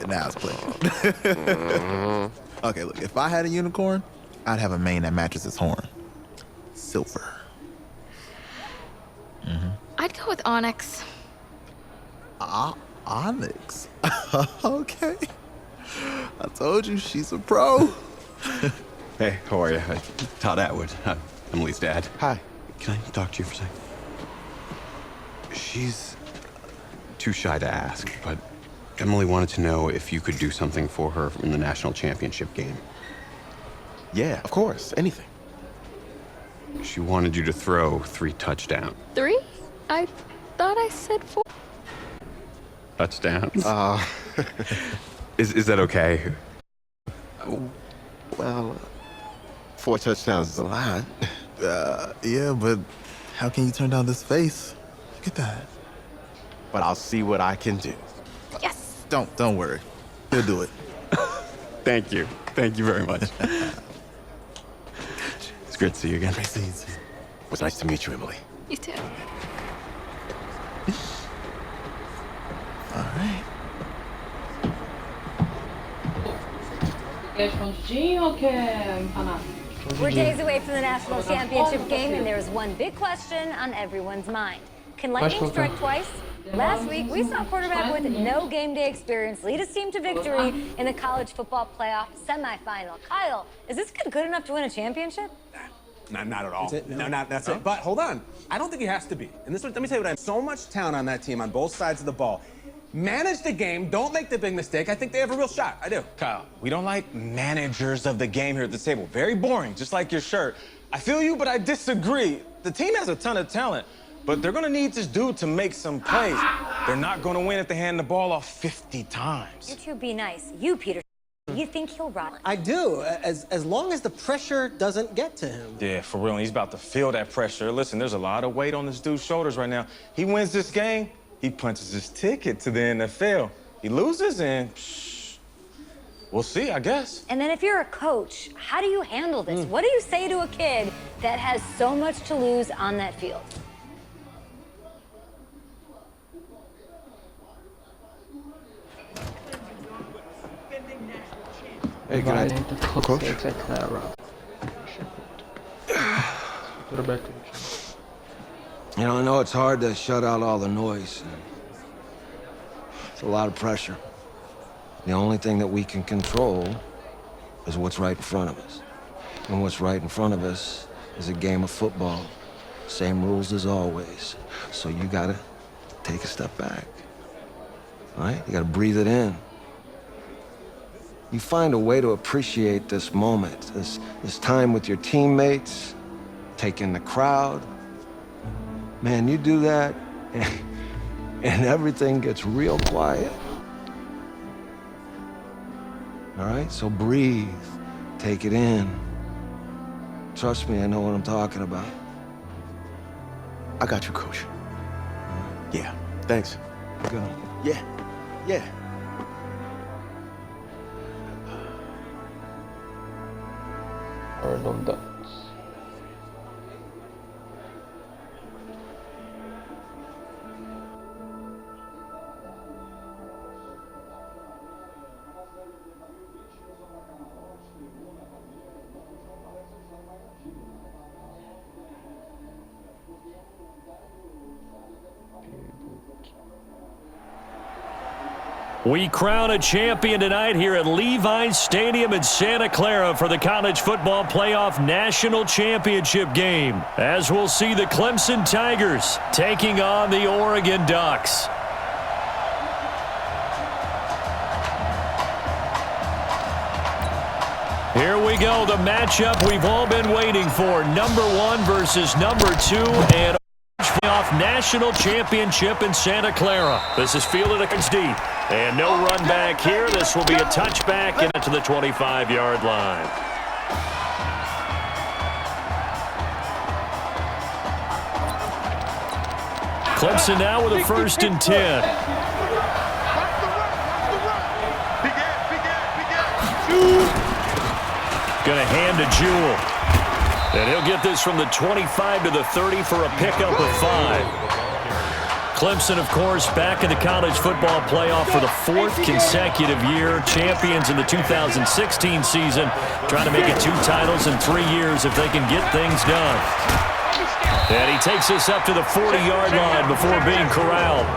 Now it's playing. Okay, look, if I had a unicorn, I'd have a mane that matches its horn. Silver. I'd go with onyx. Onyx. Okay. I told you she's a pro. Hey, how are you? Todd Atwood, Emily's dad. Hi. Can I talk to you for a second? She's too shy to ask, but Emily wanted to know if you could do something for her in the national championship game. Yeah, of course. Anything. She wanted you to throw 3 touchdowns. 3? I thought I said 4. Touchdowns? Is that okay? Well, 4 touchdowns is a lot. Yeah, but how can you turn down this face? Look at that. But I'll see what I can do. Yes. Don't worry. He'll do it. Thank you. Thank you very much. It's great to see you again. Great to see you. It was nice to meet you, Emily. You too. All right. We're days away from the national championship game, and there's one big question on everyone's mind. Can lightning strike twice? Last week, we saw a quarterback with no game day experience lead his team to victory in the college football playoff semifinal. Kyle, is this kid good enough to win a championship? Not at all. That's it. But hold on. I don't think he has to be. And let me tell you what, I have so much talent on that team on both sides of the ball. Manage the game. Don't make the big mistake. I think they have a real shot. I do. Kyle, we don't like managers of the game here at the table. Very boring, just like your shirt. I feel you, but I disagree. The team has a ton of talent, but they're going to need this dude to make some plays. They're not going to win if they hand the ball off 50 times. You two be nice. You, Peter, you think he'll run? I do, as long as the pressure doesn't get to him. Yeah, for real. And he's about to feel that pressure. Listen, there's a lot of weight on this dude's shoulders right now. He wins this game, he punches his ticket to the NFL. He loses, and we'll see, I guess. And then if you're a coach, how do you handle this? What do you say to a kid that has so much to lose on that field? Hey, good night. Coach. You know, I know it's hard to shut out all the noise. It's a lot of pressure. The only thing that we can control is what's right in front of us. And what's right in front of us is a game of football. Same rules as always. So you gotta take a step back. All right? You gotta breathe it in. You find a way to appreciate this moment, this time with your teammates, take in the crowd. Man, you do that, and everything gets real quiet. All right? So breathe, take it in. Trust me, I know what I'm talking about. I got you, Coach. Yeah, thanks. Good. Yeah, yeah. We crown a champion tonight here at Levi's Stadium in Santa Clara for the College Football Playoff National Championship game, as we'll see the Clemson Tigers taking on the Oregon Ducks. Here we go, the matchup we've all been waiting for. Number 1 versus number 2, and playoff national championship in Santa Clara. This is fielded against deep. And no run back here. This will be a touchback into the 25-yard line. Clemson now with a 1st and 10. Going to hand to Jewell. And he'll get this from the 25 to the 30 for a pickup of 5. Clemson, of course, back in the college football playoff for the 4th consecutive year. Champions in the 2016 season. Trying to make it 2 titles in 3 years if they can get things done. And he takes us up to the 40-yard line before being corralled.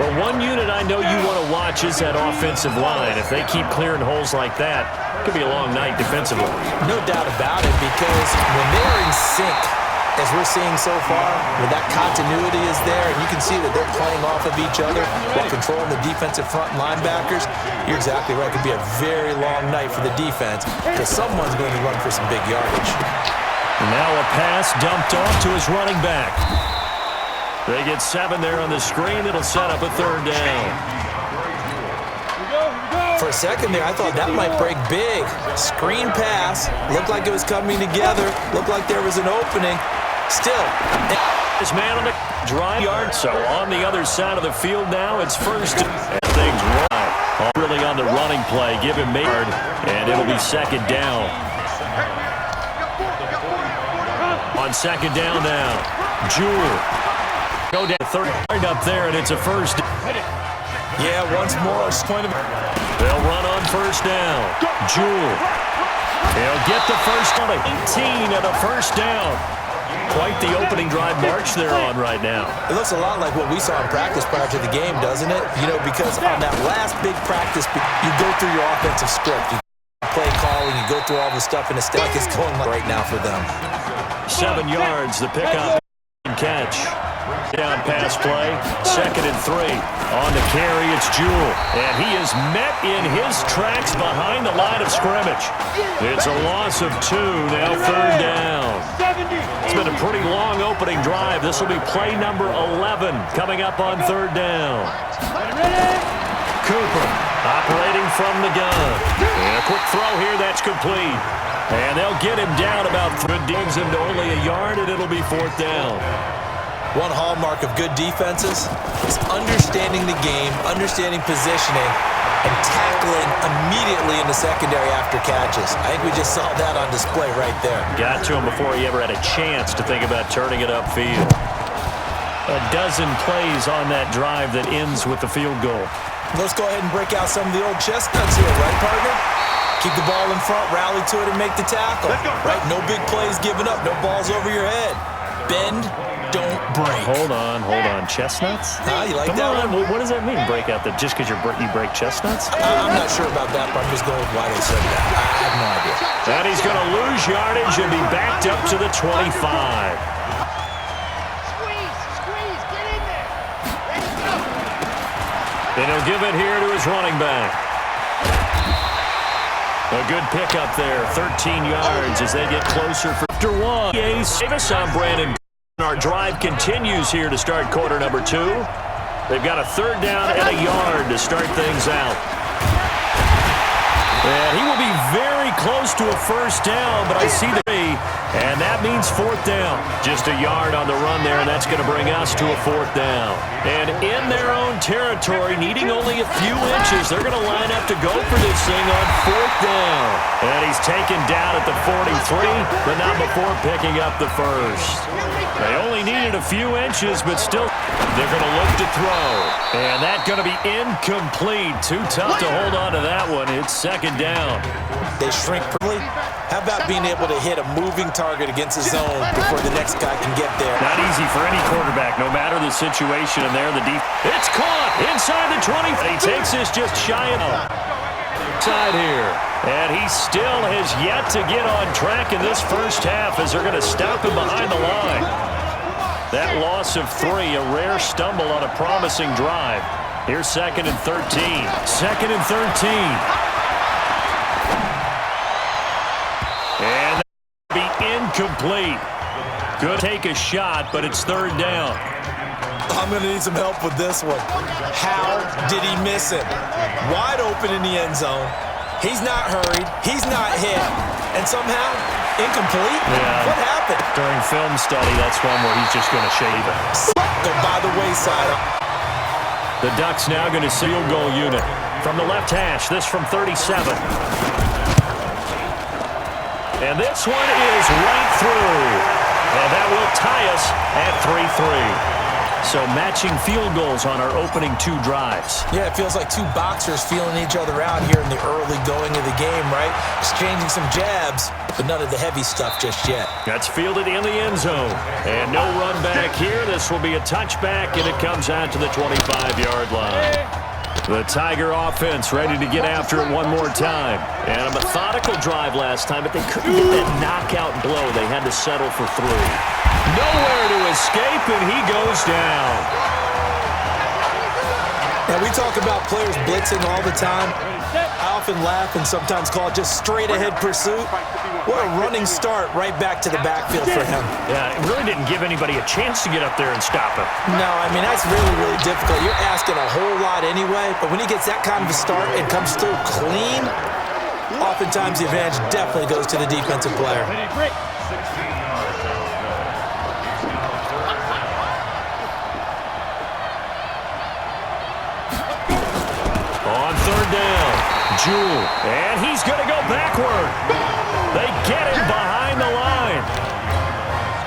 Well, one unit I know you want to watch is that offensive line. If they keep clearing holes like that, it could be a long night defensively. No doubt about it, because when they're in sync, as we're seeing so far, when that continuity is there, and you can see that they're playing off of each other while controlling the defensive front linebackers, you're exactly right. It could be a very long night for the defense, because someone's going to run for some big yardage. And now a pass dumped off to his running back. They get 7 there on the screen. It'll set up a 3rd down. For a second there, I thought that might break big. Screen pass. Looked like it was coming together. Looked like there was an opening. Still. This man on the drive yard. So on the other side of the field now, it's 1st. And things right. Really on the running play. Give him Maynard. And it'll be 2nd down. On 2nd down now. Jewell. Go down 3rd up there, and it's a 1st. Yeah, once more. They'll run on 1st down. Jewell. He'll get the first on 18 and a 1st down. Quite the opening drive march they're on right now. It looks a lot like what we saw in practice prior to the game, doesn't it? You know, because on that last big practice, you go through your offensive script. You play calling, you go through all the stuff, and it's like it's going right now for them. 7 yards, the pickup and catch. Down pass play, 2nd and 3. On the carry, it's Jewell. And he is met in his tracks behind the line of scrimmage. It's a loss of 2, now 3rd down. It's been a pretty long opening drive. This will be play number 11 coming up on 3rd down. Cooper operating from the gun. And a quick throw here, that's complete. And they'll get him down about 3 digs into only a yard, and it'll be 4th down. One hallmark of good defenses is understanding the game, understanding positioning, and tackling immediately in the secondary after catches. I think we just saw that on display right there. Got to him before he ever had a chance to think about turning it upfield. A dozen plays on that drive that ends with the field goal. Let's go ahead and break out some of the old chestnuts here, right, partner? Keep the ball in front, rally to it, and make the tackle. Right? No big plays given up, no balls over your head. Bend, don't break. Hold on. Chestnuts? You like Come that on. one? What does that mean, break out? That just because you break chestnuts? I'm not sure about that, but I'm just going with why they said that. I have no idea. And he's going to lose yardage and be backed up to the 25. And he'll give it here to his running back. A good pickup there, 13 yards as they get closer for after one. Davis on Brandon. Our drive continues here to start quarter number 2. They've got a 3rd down and a yard to start things out. And he will be very close to a 1st down, but I see the 3, and that means 4th down. Just a yard on the run there, and that's going to bring us to a 4th down. And in their own territory, needing only a few inches, they're going to line up to go for this thing on 4th down. And he's taken down at the 43, but not before picking up the 1st. They only needed a few inches, but still they're going to look to throw. And that's going to be incomplete. Too tough to hold on to that one. It's 2nd down. They shrink early. How about being able to hit a moving target against his zone before the next guy can get there? Not easy for any quarterback, no matter the situation. And there, the deep. It's caught inside the 20. He takes this just shy of side here. And he still has yet to get on track in this first half as they're going to stop him behind the line. That loss of 3, a rare stumble on a promising drive. Here's 2nd and 13. 2nd and 13. And that'll be incomplete. Good take a shot, but it's 3rd down. I'm going to need some help with this one. How did he miss it? Wide open in the end zone. He's not hurried. He's not hit. And somehow, incomplete? Yeah. What happened? During film study, that's one where he's just going to shave it. Go by the wayside. The Ducks now going to field goal unit. From the left hash, this from 37. And this one is right through. And that will tie us at 3-3. So matching field goals on our opening 2 drives. Yeah, it feels like 2 boxers feeling each other out here in the early going of the game, right? Exchanging some jabs, but none of the heavy stuff just yet. That's fielded in the end zone. And no run back here. This will be a touchback, and it comes out to the 25-yard line. The Tiger offense ready to get after it one more time. And a methodical drive last time, but they couldn't get that knockout blow. They had to settle for 3. Nowhere to escape, and he goes down. Now, we talk about players blitzing all the time. I often laugh and sometimes call it just straight-ahead pursuit. What a running start right back to the backfield for him. Yeah, it really didn't give anybody a chance to get up there and stop him. No, I mean, that's really, really difficult. You're asking a whole lot anyway, but when he gets that kind of a start and comes through clean, oftentimes the advantage definitely goes to the defensive player. On 3rd down, Jewell, and he's going to go backward. They get him behind the line.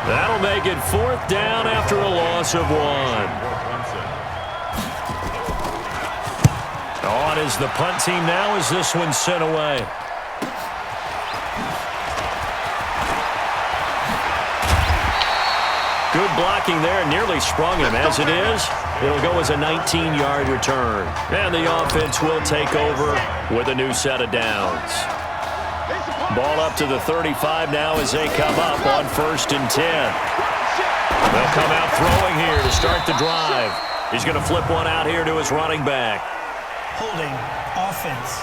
That'll make it 4th down after a loss of 1. On is the punt team now as this one's sent away. Good blocking there, nearly sprung him. As it is, it'll go as a 19-yard return. And the offense will take over with a new set of downs. Ball up to the 35 now as they come up on 1st and 10. They'll come out throwing here to start the drive. He's going to flip one out here to his running back. Holding offense.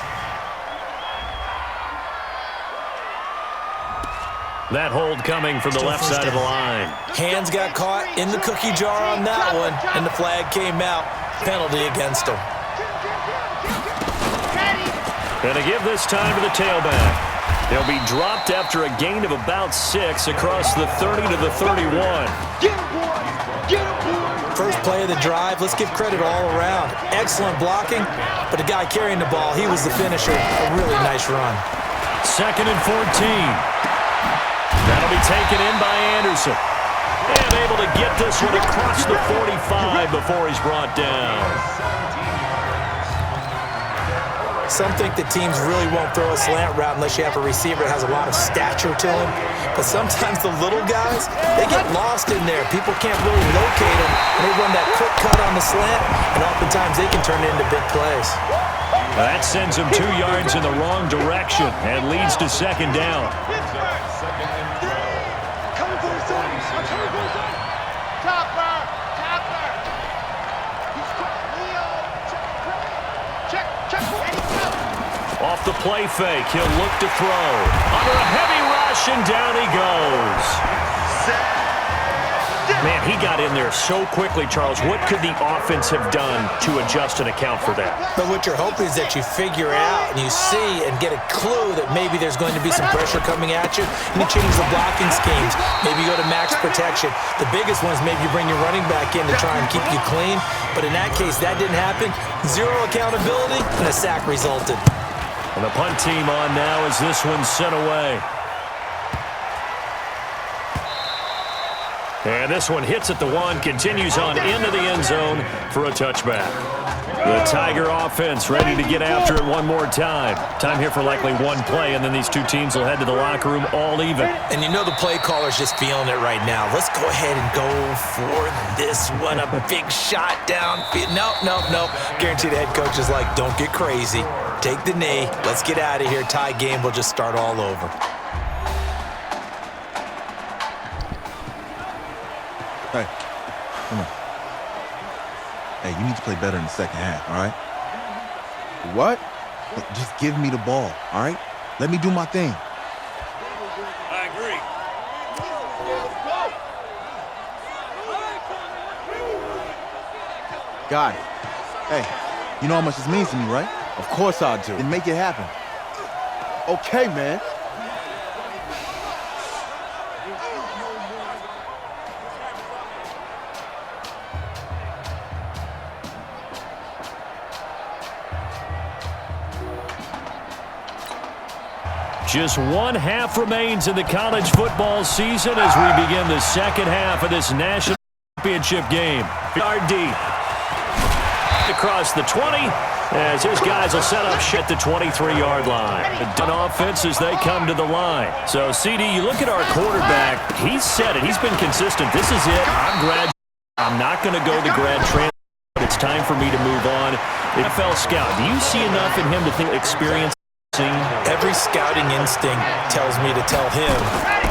That hold coming from the left side of the line. Hands got caught in the cookie jar on that one, and the flag came out. Penalty against him. And to give this time to the tailback. He'll be dropped after a gain of about 6 across the 30 to the 31. First play of the drive, let's give credit all around. Excellent blocking, but the guy carrying the ball, he was the finisher. A really nice run. 2nd and 14. That'll be taken in by Anderson. And able to get this one across the 45 before he's brought down. Some think that teams really won't throw a slant route unless you have a receiver that has a lot of stature to him. But sometimes the little guys, they get lost in there. People can't really locate them, and they run that quick cut on the slant, and oftentimes they can turn it into big plays. That sends him 2 yards in the wrong direction and leads to second down. Off the play fake, he'll look to throw. Under a heavy rush, and down he goes. Man, he got in there so quickly, Charles. What could the offense have done to adjust and account for that? But what you're hoping is that you figure it out and you see and get a clue that maybe there's going to be some pressure coming at you, and you change the blocking schemes. Maybe you go to max protection. The biggest one is maybe you bring your running back in to try and keep you clean. But in that case, that didn't happen. Zero accountability, and a sack resulted. And the punt team on now as this one's sent away. And this one hits at the 1, continues on into the end zone for a touchback. The Tiger offense ready to get after it one more time. Time here for likely one play, and then these two teams will head to the locker room all even. And you know the play caller's just feeling it right now. Let's go ahead and go for this one. A big shot downfield. Nope. Guarantee the head coach is like, don't get crazy. Take the knee. Let's get out of here. Tie game will just start all over. Hey, come on. Hey, you need to play better in the second half, all right? What? Look, just give me the ball, all right? Let me do my thing. I agree. Got it. Hey, you know how much this means to me, right? Of course I do. Then make it happen. Okay, man. Just 1 half remains in the college football season as we begin the second half of this national championship game. Yard deep. Across the 20 as his guys will set up shit at the 23-yard line. Done offense as they come to the line. So, CD, you look at our quarterback. He's said it. He's been consistent. This is it. I'm not going to go the grad transfer. It's time for me to move on. NFL scout, do you see enough in him to think experience? Every scouting instinct tells me to tell him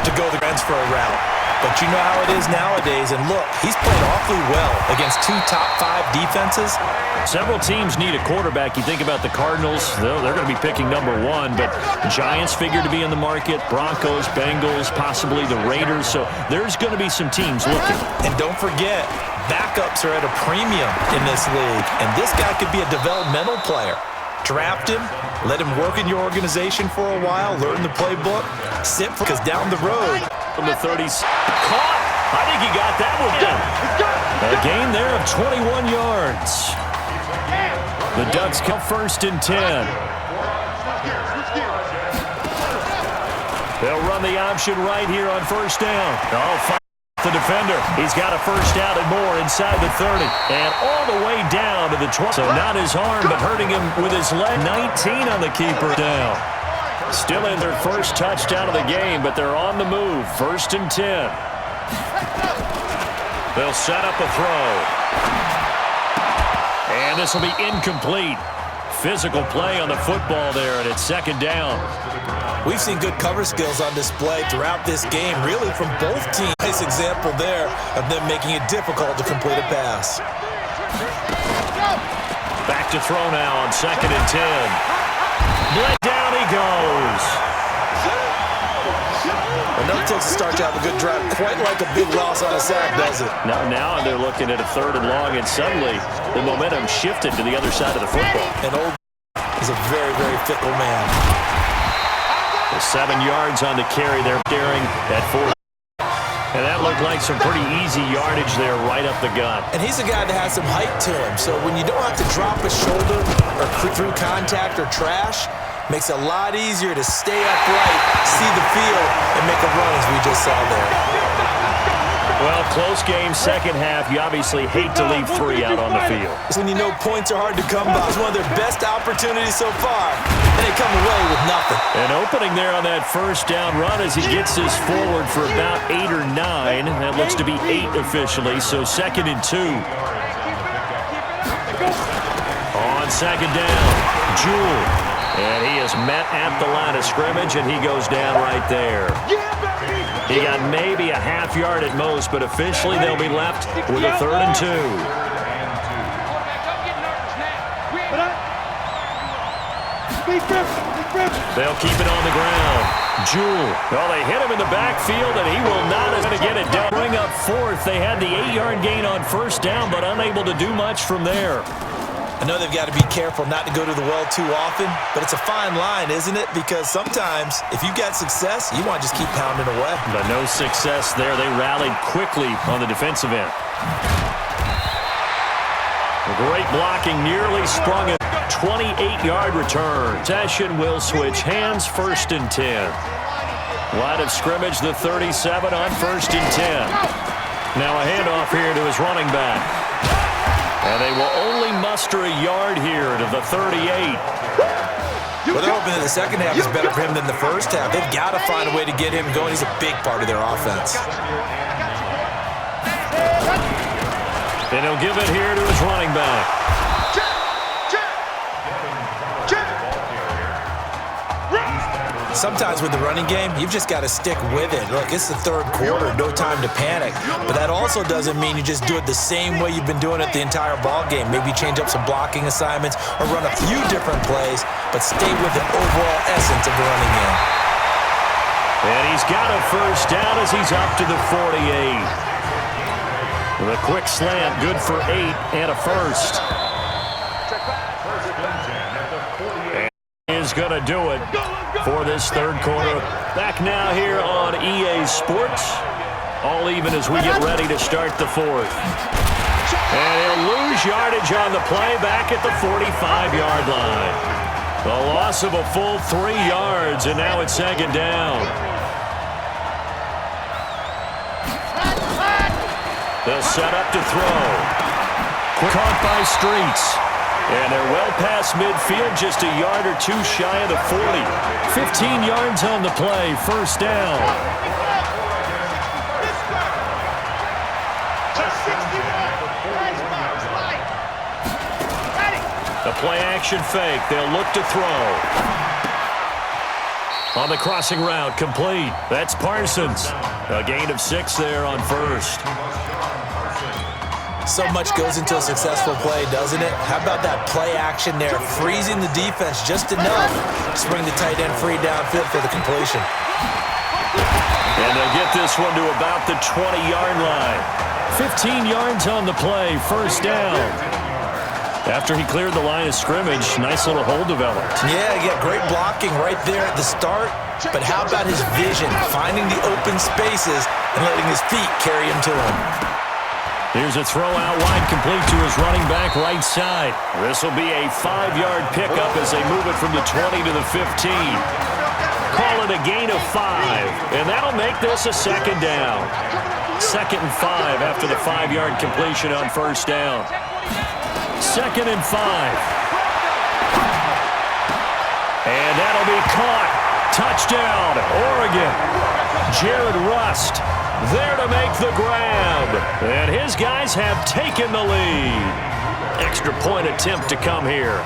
to go the transfer route. But you know how it is nowadays. And look, he's played awfully well against 2 top 5 defenses. Several teams need a quarterback. You think about the Cardinals, they're going to be picking number 1. But Giants figure to be in the market, Broncos, Bengals, possibly the Raiders. So there's going to be some teams looking. And don't forget, backups are at a premium in this league. And this guy could be a developmental player. Draft him, let him work in your organization for a while, learn the playbook, sit for because down the road. From the 30s, caught. I think he got that one down. A gain there of 21 yards. The Ducks come 1st and 10. They'll run the option right here on 1st down. The defender. He's got a first down and more inside the 30. And all the way down to the 20. So not his arm, but hurting him with his leg. 19 on the keeper down. Still in their first touchdown of the game, but they're on the move. 1st and 10. They'll set up a throw. And this will be incomplete. Physical play on the football there, and it's 2nd down. We've seen good cover skills on display throughout this game, really from both teams. Nice example there of them making it difficult to complete a pass. Back to throw now on 2nd and 10. Blake down he goes. Enough to start to have a good drive, quite like a big loss on a sack, does it? Now they're looking at a 3rd and long, and suddenly the momentum shifted to the other side of the football. And Old is a very, very fickle man. 7 yards on the carry. They're daring at 4. And that looked like some pretty easy yardage there right up the gut. And he's a guy that has some height to him. So when you don't have to drop a shoulder or through contact or trash, makes it a lot easier to stay upright, see the field, and make a run as we just saw there. Well, close game, second half. You obviously hate to leave 3 out on the field. When you know points are hard to come by. It's one of their best opportunities so far, and they come away with nothing. An opening there on that first down run as he gets this forward for about 8 or 9. That looks to be 8 officially, so 2nd and 2. On 2nd down, Jewell. And he is met at the line of scrimmage, and he goes down right there. He got maybe a half yard at most, but officially they'll be left with a 3rd and 2. They'll keep it on the ground. Jewell. Well, they hit him in the backfield, and he will not going to get it done. Bring up 4th. They had the 8-yard gain on 1st down, but unable to do much from there. I know they've got to be careful not to go to the well too often, but it's a fine line, isn't it? Because sometimes, if you've got success, you want to just keep pounding away. But no success there. They rallied quickly on the defensive end. A great blocking, nearly sprung a 28-yard return. Possession will switch hands, 1st and 10. Line of scrimmage, the 37 on 1st and 10. Now a handoff here to his running back. And they will only muster a yard here to the 38. Well, they're hoping that the second half is better for him than the first half. They've got to find a way to get him going. He's a big part of their offense. And he'll give it here to his running back. Sometimes with the running game, you've just got to stick with it. Look, it's the 3rd quarter, no time to panic. But that also doesn't mean you just do it the same way you've been doing it the entire ball game. Maybe change up some blocking assignments or run a few different plays, but stay with the overall essence of the running game. And he's got a 1st down as he's up to the 48. With a quick slant, good for 8 and a 1st. And is going to do it for this 3rd quarter. Back now here on EA Sports. All even as we get ready to start the 4th. And he'll lose yardage on the play back at the 45-yard line. The loss of a full 3 yards, and now it's 2nd down. They'll set up to throw. Caught by Streets. And they're well past midfield, just a yard or 2 shy of the 40. 15 yards on the play, 1st down. The play action fake, they'll look to throw. On the crossing route, complete. That's Parsons. A gain of 6 there on 1st. So much goes into a successful play, doesn't it? How about that play action there, freezing the defense just enough to bring the tight end free downfield for the completion. And they'll get this one to about the 20-yard line. 15 yards on the play, 1st down. After he cleared the line of scrimmage, nice little hole developed. Yeah, great blocking right there at the start. But how about his vision, finding the open spaces and letting his feet carry him to him? Here's a throw out wide, complete to his running back right side. This will be a 5-yard pickup as they move it from the 20 to the 15. Call it a gain of 5, and that'll make this a 2nd down. 2nd and 5 after the 5-yard completion on 1st down. 2nd and 5. And that'll be caught. Touchdown, Oregon. Jared Rust there to make the grab. And his guys have taken the lead. Extra point attempt to come here.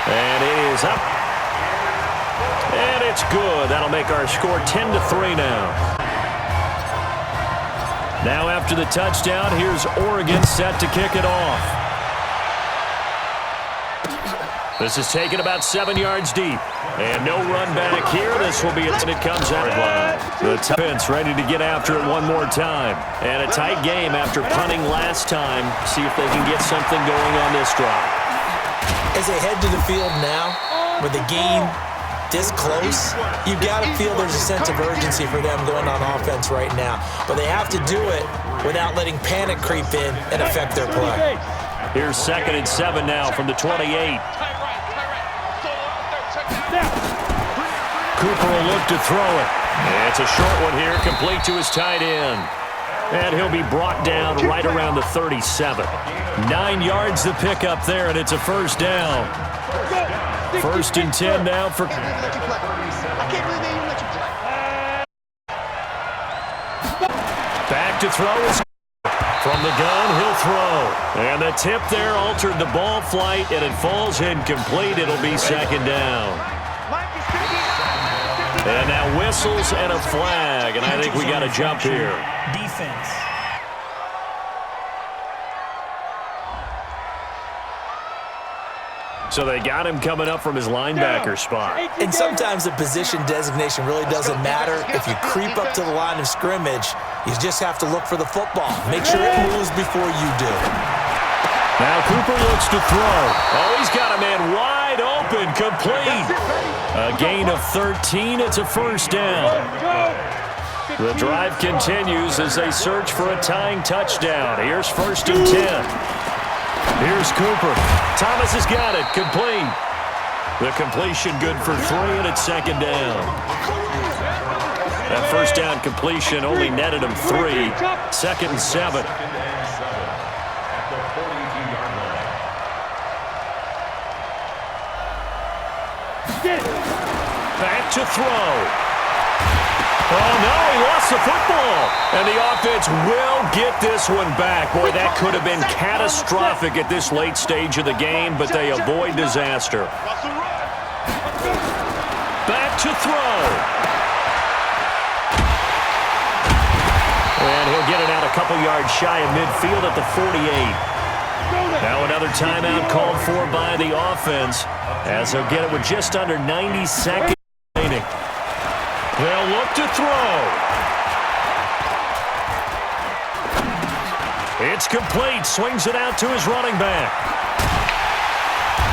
And it is up. And it's good. That'll make our score 10-3 now. Now after the touchdown, here's Oregon set to kick it off. This is taken about 7 yards deep. And no run back here. This will be it, and it comes out line. The defense ready to get after it one more time. And a tight game after punting last time. See if they can get something going on this drive. As they head to the field now, with the game this close, you've got to feel there's a sense of urgency for them going on offense right now. But they have to do it without letting panic creep in and affect their play. Here's 2nd and 7 now from the 28. Cooper will look to throw it. It's a short one here, complete to his tight end. And he'll be brought down right around the 37. 9 yards to pick up there, and it's a first down. 1st and 10 now for... Back to throw is... From the gun, he'll throw. And the tip there altered the ball flight, and it falls incomplete. It'll be 2nd down. And now whistles and a flag, and I think we got to jump here. Defense. So they got him coming up from his linebacker spot. And sometimes the position designation really doesn't matter. If you creep up to the line of scrimmage, you just have to look for the football. Make sure it moves before you do. Now Cooper looks to throw. Oh, he's got a man wide open, complete. A gain of 13. It's a first down. The drive continues as they search for a tying touchdown. Here's 1st and 10. Here's Cooper. Thomas has got it. Complete. The completion good for 3, and it's 2nd down. That first down completion only netted him 3. 2nd and 7. Back to throw. Oh, no, he lost the football. And the offense will get this one back. Boy, that could have been catastrophic at this late stage of the game, but they avoid disaster. Back to throw. And he'll get it out a couple yards shy of midfield at the 48. Now another timeout called for by the offense, as they'll get it with just under 90 seconds remaining. They'll look to throw. It's complete. Swings it out to his running back.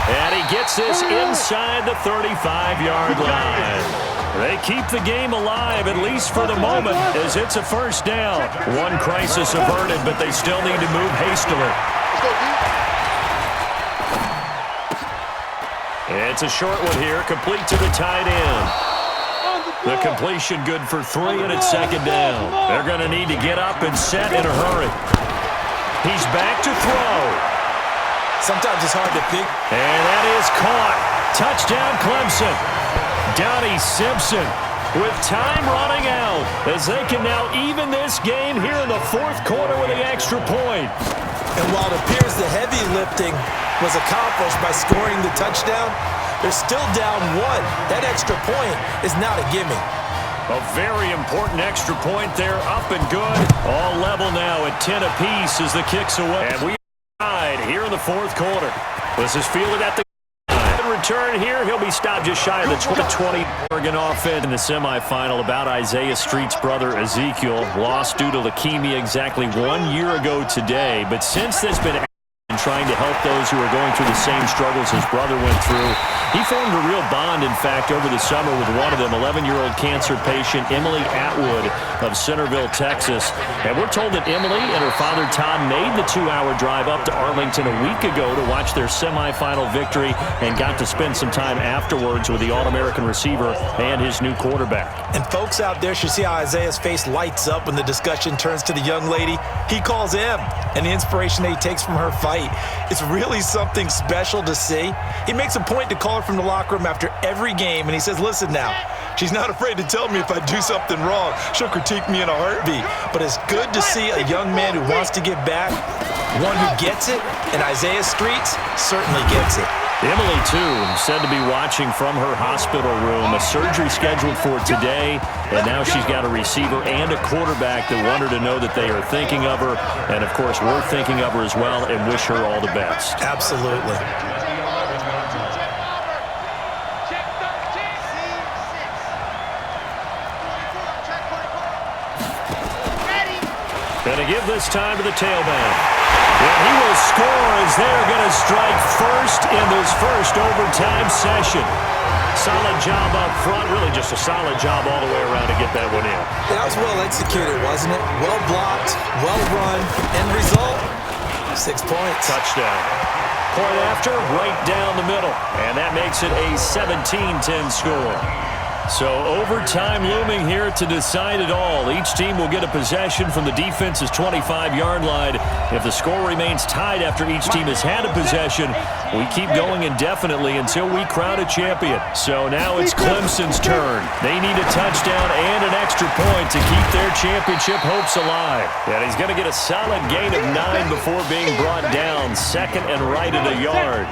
And he gets this inside the 35-yard line. They keep the game alive, at least for the moment, as it's a first down. One crisis averted, but they still need to move hastily. It's a short one here, complete to the tight end. The completion good for 3, and it's 2nd down. They're going to need to get up and set in a hurry. He's back to throw. Sometimes it's hard to pick. And that is caught. Touchdown, Clemson. Donnie Simpson with time running out as they can now even this game here in the 4th quarter with the extra point. And while it appears the heavy lifting was accomplished by scoring the touchdown, they're still down 1. That extra point is not a gimme. A very important extra point there, up and good. All level now at 10 apiece as the kick's away. And we are tied here in the 4th quarter. This is fielded at the return here. He'll be stopped just shy of the 20 Oregon offense in the semifinal. About Isaiah Street's brother Ezekiel, lost due to leukemia exactly 1 year ago today. But since there's been trying to help those who are going through the same struggles his brother went through. He formed a real bond, in fact, over the summer with one of them, 11-year-old cancer patient Emily Atwood of Centerville, Texas. And we're told that Emily and her father Todd made the 2-hour drive up to Arlington a week ago to watch their semifinal victory and got to spend some time afterwards with the All-American receiver and his new quarterback. And folks out there should see how Isaiah's face lights up when the discussion turns to the young lady he calls him and the inspiration that he takes from her fight. It's really something special to see. He makes a point to call her from the locker room after every game, and he says, listen now, she's not afraid to tell me if I do something wrong. She'll critique me in a heartbeat. But it's good to see a young man who wants to give back, one who gets it, and Isaiah Streets certainly gets it. Emily, too, said to be watching from her hospital room. A surgery scheduled for today, and now she's got a receiver and a quarterback that want her to know that they are thinking of her, and, of course, we're thinking of her as well and wish her all the best. Absolutely. Going to give this time to the tailback. And he will score as they're going to strike first in this first overtime session. Solid job up front, really just a solid job all the way around to get that one in. That was well executed, wasn't it? Well blocked, well run, end result, 6 points. Touchdown. Point after, right down the middle. And that makes it a 17-10 score. So overtime looming here to decide it all. Each team will get a possession from the defense's 25-yard line. If the score remains tied after each team has had a possession, we keep going indefinitely until we crown a champion. So now it's Clemson's turn. They need a touchdown and an extra point to keep their championship hopes alive. And he's going to get a solid gain of 9 before being brought down. Second and right at a yard.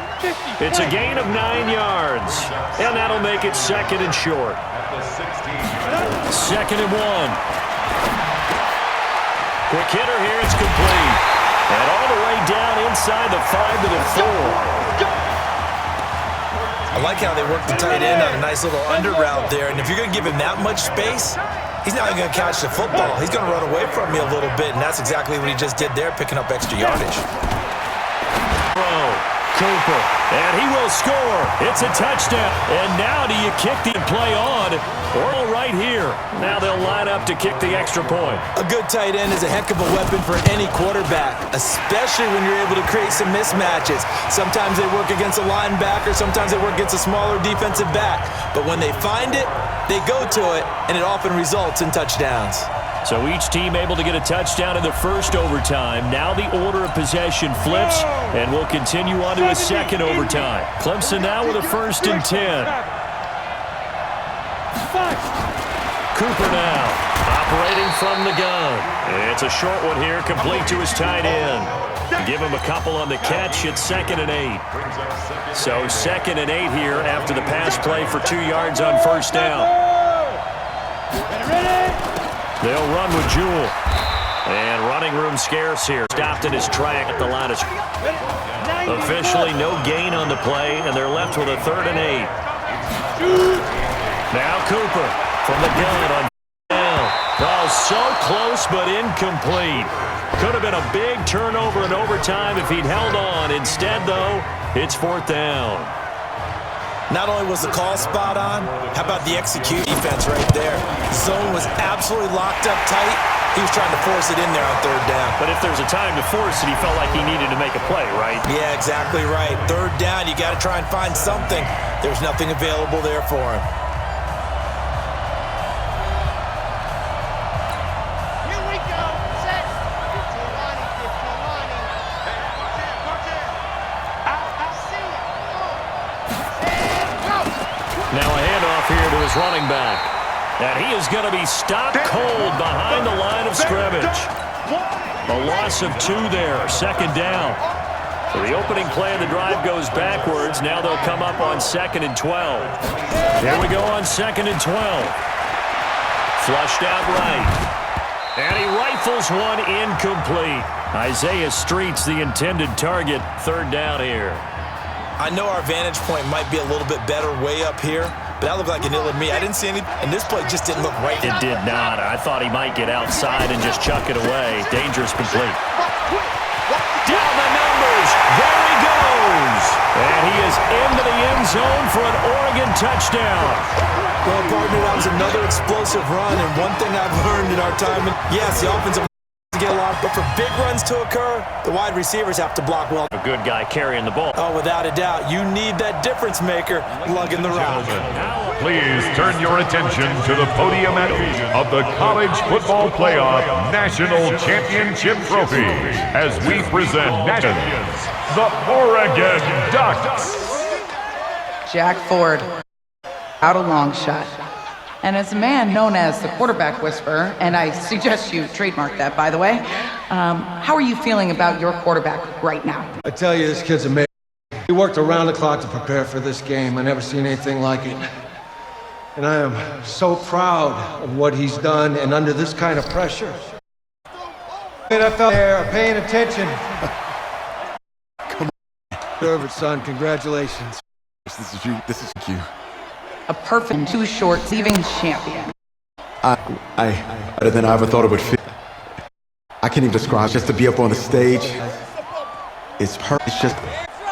It's a gain of 9 yards, and that'll make it second and short. Second and 1. Quick hitter here, it's complete. And all the way down inside the 5 to the 4. I like how they work the tight end on a nice little under route there. And if you're going to give him that much space, he's not even going to catch the football. He's going to run away from me a little bit, and that's exactly what he just did there, picking up extra yardage. Cooper, and he will score. It's a touchdown. And now do you kick the play on or right here? Now they'll line up to kick the extra point. A good tight end is a heck of a weapon for any quarterback, especially when you're able to create some mismatches. Sometimes they work against a linebacker, sometimes they work against a smaller defensive back. But when they find it, they go to it, and it often results in touchdowns. So each team able to get a touchdown in the first overtime. Now the order of possession flips, and we'll continue on to a second overtime. Clemson now with a 1st and 10. Cooper now operating from the gun. It's a short one here, complete to his tight end. Give him a couple on the catch. It's 2nd and 8. So 2nd and 8 here after the pass play for 2 yards on 1st down. They'll run with Jewell. And running room scarce here. Stopped in his track at the line of scrimmage. Officially no gain on the play, and they're left with a 3rd and 8. Now Cooper from the gun on down. Oh, so close but incomplete. Could have been a big turnover in overtime if he'd held on. Instead, though, it's 4th down. Not only was the call spot on, how about the execution defense right there? Zone was absolutely locked up tight. He was trying to force it in there on 3rd down. But if there's a time to force it, he felt like he needed to make a play, right? Yeah, exactly right. 3rd down, you got to try and find something. There's nothing available there for him. Here we go. Set. Now a handoff here to his running back. And he is going to be stopped cold behind the line of scrimmage. A loss of 2 there, 2nd down. So the opening play of the drive goes backwards. Now they'll come up on 2nd and 12. Here we go on 2nd and 12. Flushed out right. And he rifles one incomplete. Isaiah Street's the intended target. 3rd down here. I know our vantage point might be a little bit better way up here, but that looked like an ill at me. I didn't see any, and this play just didn't look right. It did not. I thought he might get outside and just chuck it away. Dangerous complete. Down the numbers. There he goes. And he is into the end zone for an Oregon touchdown. Well, partner, that was another explosive run, and one thing I've learned in our time, yes, the offensive get a lot, but for big runs to occur, the wide receivers have to block well. A good guy carrying the ball. Oh, without a doubt. You need that difference maker lugging the rock. Please turn your attention to the podium of the College Football Playoff National Championship Trophy as we present the Oregon Ducks. Jack Ford, out a long shot. And as a man known as the quarterback whisperer, and I suggest you trademark that, by the way, how are you feeling about your quarterback right now? I tell you, this kid's amazing. He worked around the clock to prepare for this game. I never seen anything like it. And I am so proud of what he's done, and under this kind of pressure. NFL there, paying attention. Come on. Deserve it, son. Congratulations. This is you. This is you. A perfect too short leaving champion. I better than I ever thought it would feel. I can't even describe just to be up on the stage. It's perfect. It's just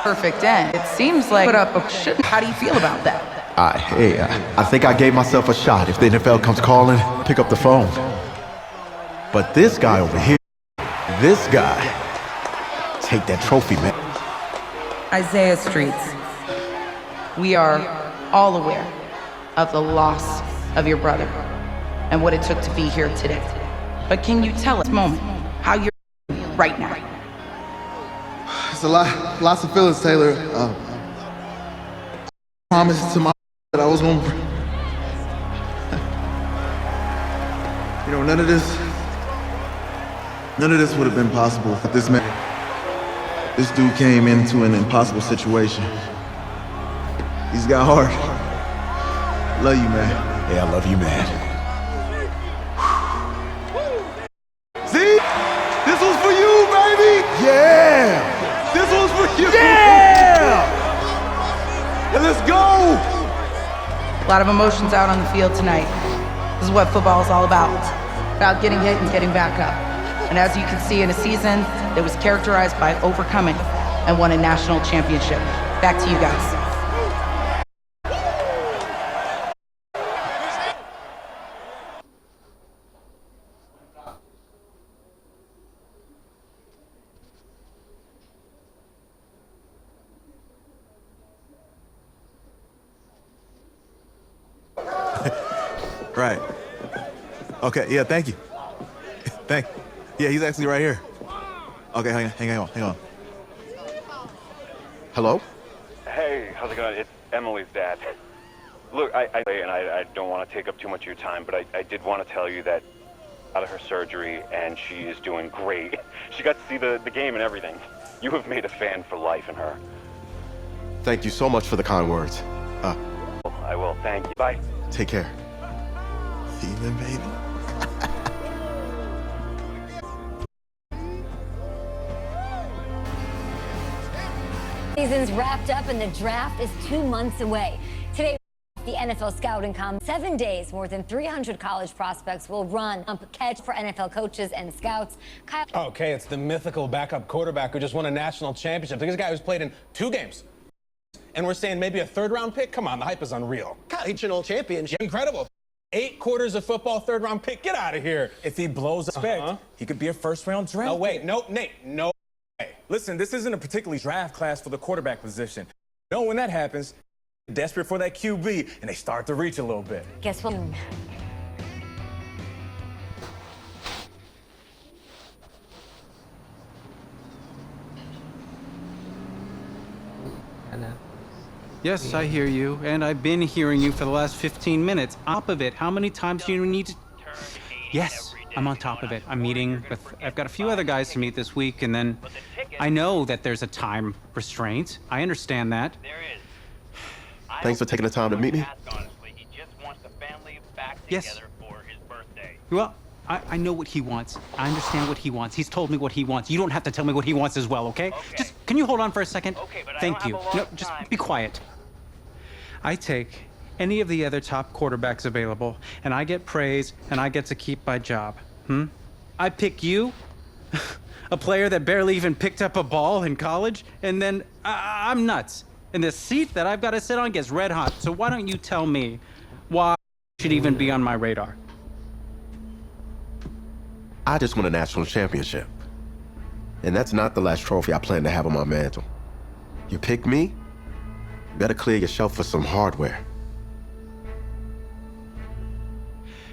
perfect end. It seems like put up a shit. How do you feel about that? I think I gave myself a shot. If the NFL comes calling, pick up the phone. But this guy over here, this guy, take that trophy, man. Isaiah Streets, we are all aware of the loss of your brother and what it took to be here today. But can you tell us this moment how you're feeling right now? It's lots of feelings, Taylor. I promised to my that I was gonna. You know, none of this would have been possible if this dude came into an impossible situation. He's got heart. Love you, man. Yeah, I love you, man. See? This was for you, baby! Yeah! This was for you! Yeah! And let's go! A lot of emotions out on the field tonight. This is what football is all about getting hit and getting back up. And as you can see, in a season that was characterized by overcoming and won a national championship. Back to you guys. Right. Okay, yeah, thank you. Yeah, he's actually right here. Okay, hang on. Hello? Hey, how's it going? It's Emily's dad. Look, I don't want to take up too much of your time, but I did want to tell you that out of her surgery, and she is doing great. She got to see the game and everything. You have made a fan for life in her. Thank you so much for the kind words. I will. Thank you. Bye. Take care. Even, baby. Season's wrapped up and the draft is 2 months away. Today, the NFL scouting combine. 7 days, more than 300 college prospects will run catch for NFL coaches and scouts. Okay, it's the mythical backup quarterback who just won a national championship. This guy who's played in 2 games. And we're saying maybe a 3rd-round pick? Come on, the hype is unreal. National championship. Incredible. 8 quarters of football, 3rd-round pick. Get out of here. If he blows respect, he could be a 1st-round draft. No, wait, no, Nate, no. Listen, this isn't a particularly draft class for the quarterback position. No, when that happens, desperate for that QB, and they start to reach a little bit. Guess what? Yes, I hear you, and I've been hearing you for the last 15 minutes. On top of it, how many times do you need to... Yes, I'm on top of it. I'm meeting with... I've got a few other guys to meet this week, and then I know that there's a time restraint. I understand that. Thanks for taking the time to meet me. Yes. Well, I know what he wants. I understand what he wants. He's told me what he wants. You don't have to tell me what he wants as well, okay? Just, can you hold on for a second? Thank you. No, just be quiet. I take any of the other top quarterbacks available, and I get praise, and I get to keep my job. I pick you, a player that barely even picked up a ball in college, and then I'm nuts. And the seat that I've got to sit on gets red hot. So why don't you tell me why you should even be on my radar? I just won a national championship. And that's not the last trophy I plan to have on my mantle. You pick me, you better clear your shelf for some hardware.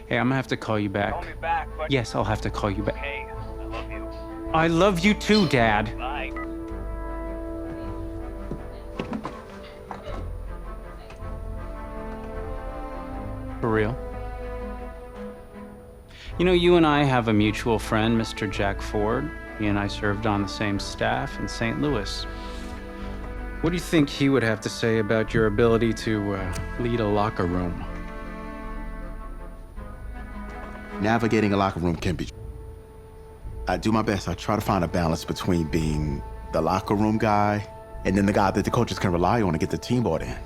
Hey, I'm gonna have to call you back. Call me back, but... Yes, I'll have to call you back. Hey, I love you. I love you too, Dad. Bye. For real? You know, you and I have a mutual friend, Mr. Jack Ford. He and I served on the same staff in St. Louis. What do you think he would have to say about your ability to lead a locker room? Navigating a locker room can be... I do my best. I try to find a balance between being the locker room guy and then the guy that the coaches can rely on to get the team bought in.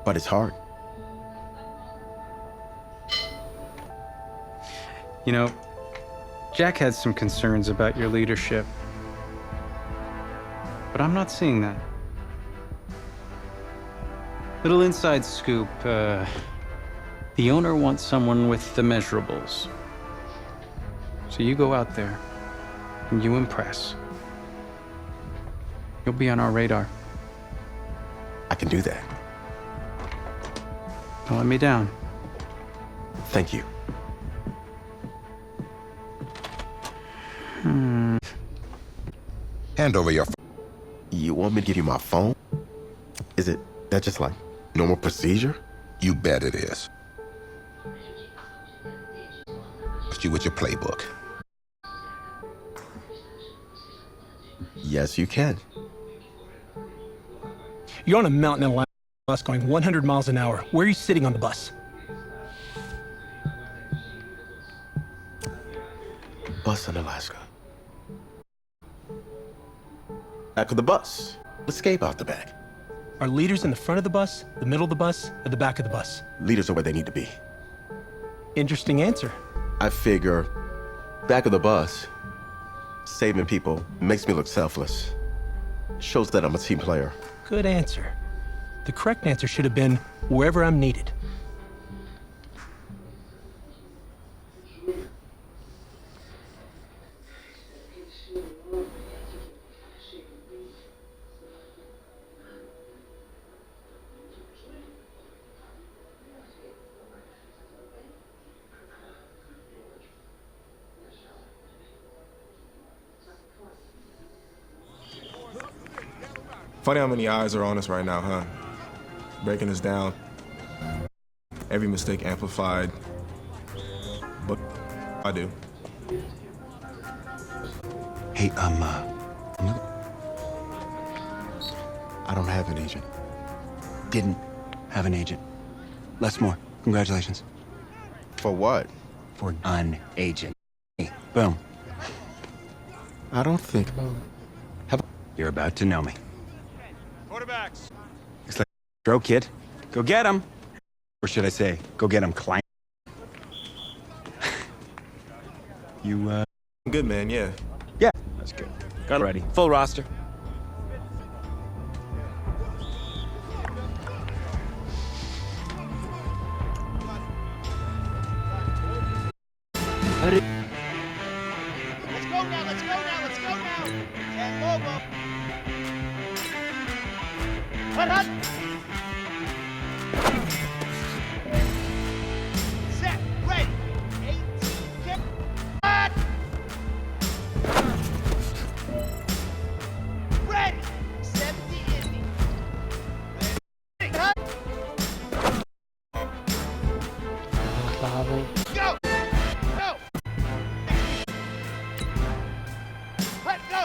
But it's hard. You know, Jack had some concerns about your leadership, but I'm not seeing that. Little inside scoop, the owner wants someone with the measurables. So you go out there and you impress. You'll be on our radar. I can do that. Don't let me down. Thank you. Hand over your phone. You want me to give you my phone? Is it that just like normal procedure? You bet it is. You with your playbook. Yes, you can. You're on a mountain in a bus going 100 miles an hour. Where are you sitting on the bus? Bus in Alaska. Back of the bus. Escape out the back. Are leaders in the front of the bus, the middle of the bus, or the back of the bus? Leaders are where they need to be. Interesting answer. I figure back of the bus, saving people makes me look selfless. Shows that I'm a team player. Good answer. The correct answer should have been wherever I'm needed. Funny how many eyes are on us right now, huh? Breaking us down. Every mistake amplified. But I do. Hey, I don't have an agent. Didn't have an agent. Les Moore, congratulations. For what? For an agent. Hey, boom. I don't think... You're about to know me. Quarterbacks. It's like, throw kid. Go get him. Or should I say, go get him, client. You, Good, man, yeah. Yeah, that's good. Got it ready. Full roster. Let's go now, let's go now, let's go now. And Lobo. Hut. Set, ready. 18, kick. Hut. Ready. 70 Indy. Ready. Hut. Go. Go. Let go.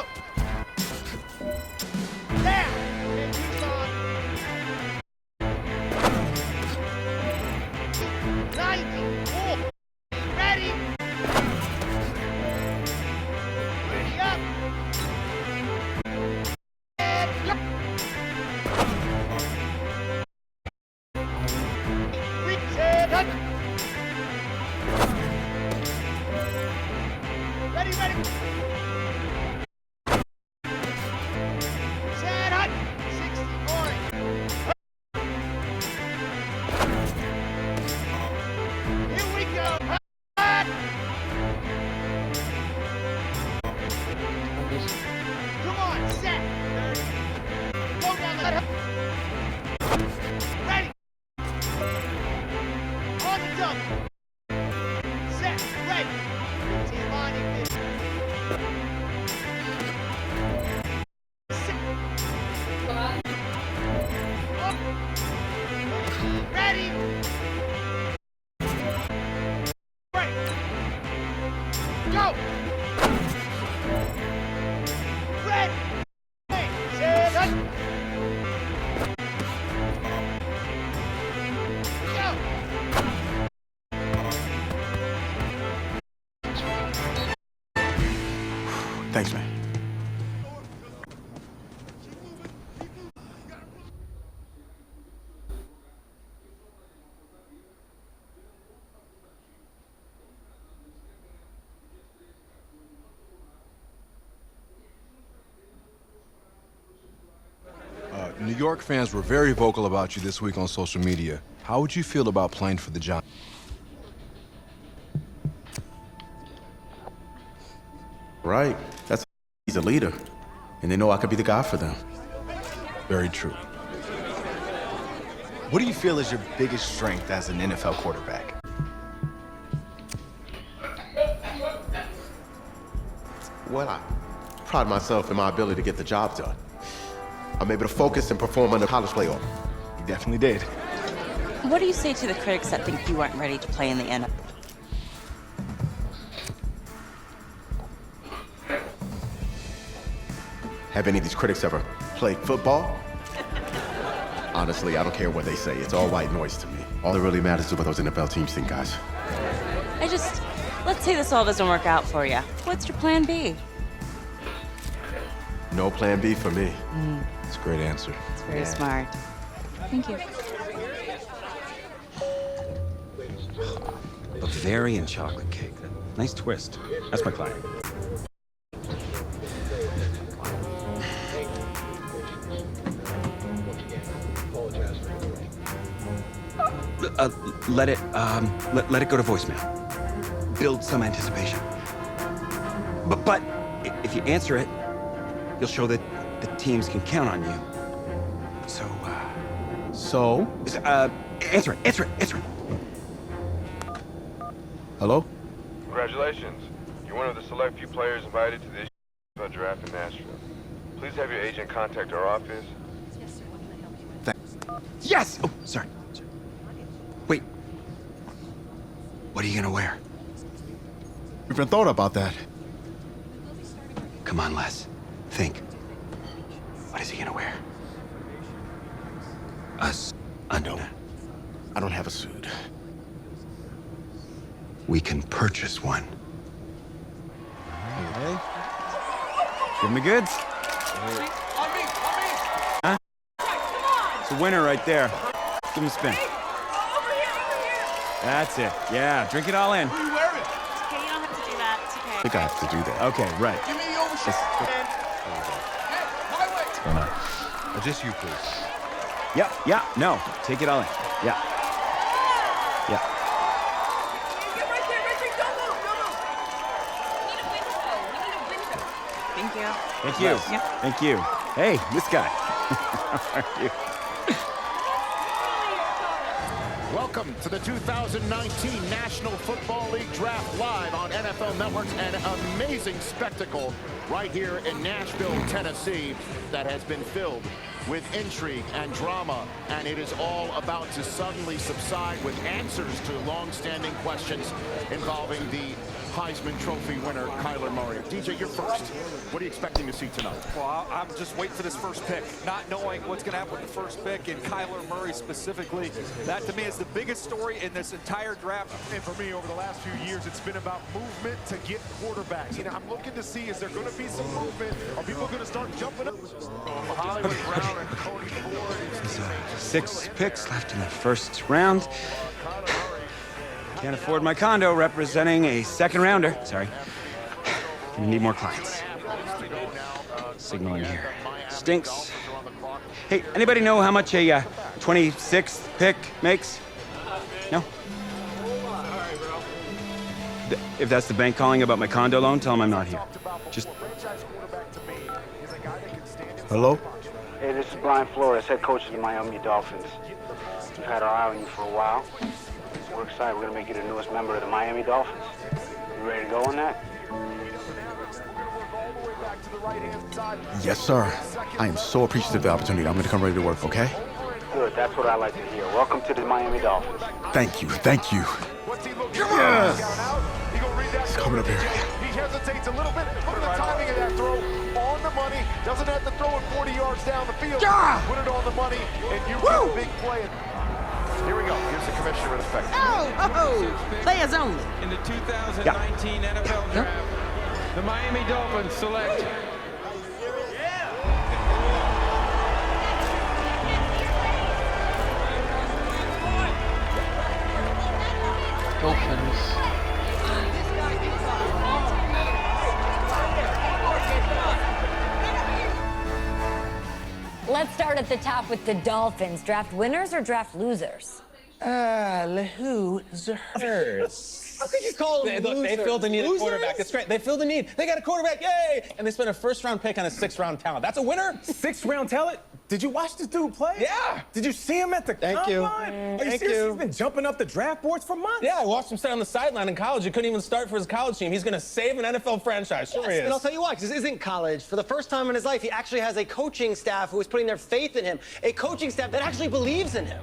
Down. And he's on. 90. Oh. Ready. Ready up. And go. Reset. Hut. Ready, ready. Set, hut. 60, orange. Here we go. Hut. Come on, set. 30. Go down the hut. Ready. On the dump. Set, ready. 15 lining 50. Ready. Ready. Go. Ready. Hey, set, hut. Go. Thanks, man. New York fans were very vocal about you this week on social media. How would you feel about playing for the Giants? Right. He's a leader. And they know I could be the guy for them. Very true. What do you feel is your biggest strength as an NFL quarterback? Well, I pride myself in my ability to get the job done. I'm able to focus and perform under college playoff. You definitely did. What do you say to the critics that think you weren't ready to play in the NFL? Have any of these critics ever played football? Honestly, I don't care what they say. It's all white noise to me. All that really matters is what those NFL teams think, guys. Let's say this all doesn't work out for you. What's your plan B? No plan B for me. It's a great answer. It's very smart. Thank you. Bavarian chocolate cake. Nice twist. That's my client. Let it go to voicemail. Build some anticipation. But if you answer it, you'll show that the teams can count on you. So, answer it. Hello? Congratulations. You're one of the select few players invited to this NFL draft in Nashville. Please have your agent contact our office. Yes! Oh, sorry. Wait. What are you gonna wear? We've been thought about that. Come on, Les. Think. What is he gonna wear? I don't have a suit. We can purchase one. Hey. Give me goods. Huh? It's a winner right there. Give him a spin. That's it. Yeah, drink it all in. Okay, you don't have to do that. It's okay. I think I have to do that. Okay, right. Give me your shit, man. What's going on? Just you, please. Yeah, no. Take it all in. Yeah. Thank you. Thank you. Yeah. Thank you. Hey, this guy. How are you? Welcome to the 2019 National Football League Draft live on NFL Network's an amazing spectacle right here in Nashville, Tennessee that has been filled with intrigue and drama, and it is all about to suddenly subside with answers to long-standing questions involving the Heisman Trophy winner, Kyler Murray. DJ, you're first. What are you expecting to see tonight? Well, I'm just waiting for this first pick, not knowing what's going to happen with the first pick, and Kyler Murray specifically. That, to me, is the biggest story in this entire draft. And for me, over the last few years, it's been about movement to get quarterbacks. You know, I'm looking to see, is there going to be some movement? Are people going to start jumping up? Hollywood Brown and Cody Ford. 6 picks left in the first round. Can't afford my condo representing a second rounder. Sorry. We need more clients. Signaling here. Stinks. Hey, anybody know how much a 26th pick makes? No? If that's the bank calling about my condo loan, tell them I'm not here. Just... Hello? Hey, this is Brian Flores, head coach of the Miami Dolphins. We've had our eye on you for a while. We're excited. We're going to make you the newest member of the Miami Dolphins. You ready to go on that? Yes, sir. I am so appreciative of the opportunity. I'm going to come ready to work, okay? Good. That's what I like to hear. Welcome to the Miami Dolphins. Thank you. Yes! He's coming up here. He hesitates a little bit. Look at the timing of that throw. On the money. Doesn't have to throw it 40 yards down the field. Put it on the money, and you get a big play. Here we go. Here's the commissioner in effect. Players only. In the 2019 NFL Draft, the Miami Dolphins select. Dolphins. Let's start at the top with the Dolphins. Draft winners or draft losers? Losers. How could you call them Look, they feel the need of a quarterback. It's great. They feel the need. They got a quarterback. Yay! And they spent a first-round pick on a sixth-round talent. That's a winner. Sixth-round talent? Did you watch this dude play? Yeah. Did you see him at the combine? Are you serious? He's been jumping up the draft boards for months. Yeah, I watched him sit on the sideline in college. He couldn't even start for his college team. He's going to save an NFL franchise. Sure he is. And I'll tell you why, because this isn't college. For the first time in his life, he actually has a coaching staff who is putting their faith in him. A coaching staff that actually believes in him.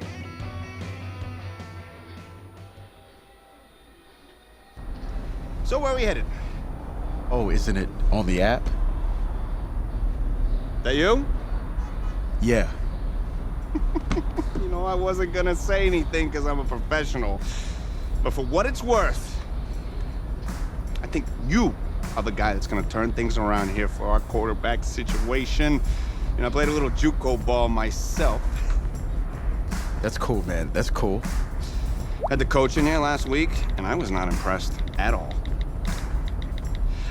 So where are we headed? Oh, isn't it on the app? That you? Yeah. You know, I wasn't gonna say anything because I'm a professional. But for what it's worth, I think you are the guy that's gonna turn things around here for our quarterback situation. You know, I played a little JUCO ball myself. That's cool, man. That's cool. Had the coach in here last week, and I was not impressed at all.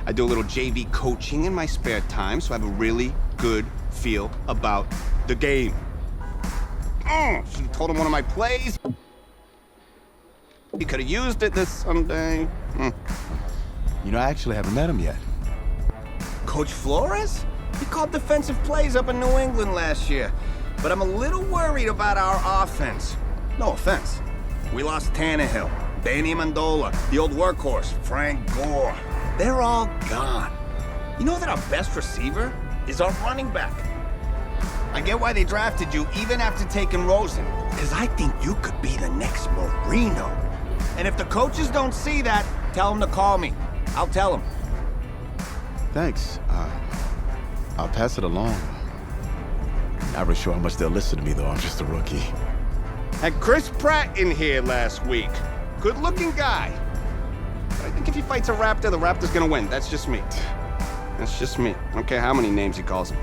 I do a little JV coaching in my spare time, so I have a really good feel about the game. Should have told him one of my plays. He could have used it this Sunday. You know, I actually haven't met him yet. Coach Flores? He called defensive plays up in New England last year. But I'm a little worried about our offense. No offense. We lost Tannehill, Danny Mandola, the old workhorse, Frank Gore. They're all gone. You know that our best receiver is our running back. I get why they drafted you even after taking Rosen, because I think you could be the next Marino. And if the coaches don't see that, tell them to call me. I'll tell them. Thanks. I'll pass it along. Not really sure how much they'll listen to me, though. I'm just a rookie. Had Chris Pratt in here last week. Good-looking guy. But I think if he fights a raptor, the raptor's gonna win. That's just me. That's just me. I don't care how many names he calls him.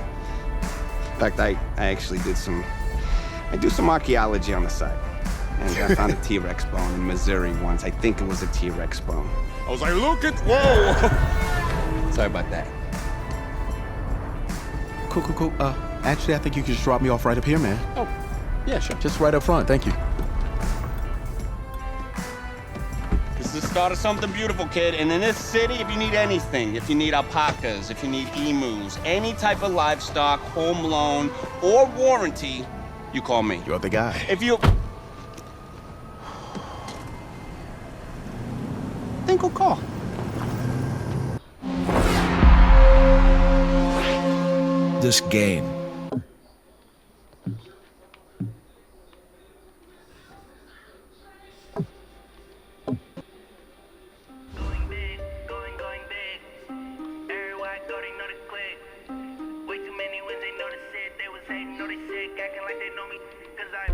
In fact, I actually did some archaeology on the side. And I found a T-Rex bone in Missouri once. I think it was a T-Rex bone. I was like, look at, whoa! Sorry about that. Cool. Actually, I think you can just drop me off right up here, man. Oh, yeah, sure. Just right up front. Thank you. This is the start of something beautiful, kid. And in this city, if you need anything, if you need alpacas, if you need emus, any type of livestock, home loan, or warranty, you call me. You're the guy. If you... then go call. This game. Way too many when they know the shit. They was hating, know they sick, acting like they know me. Cause I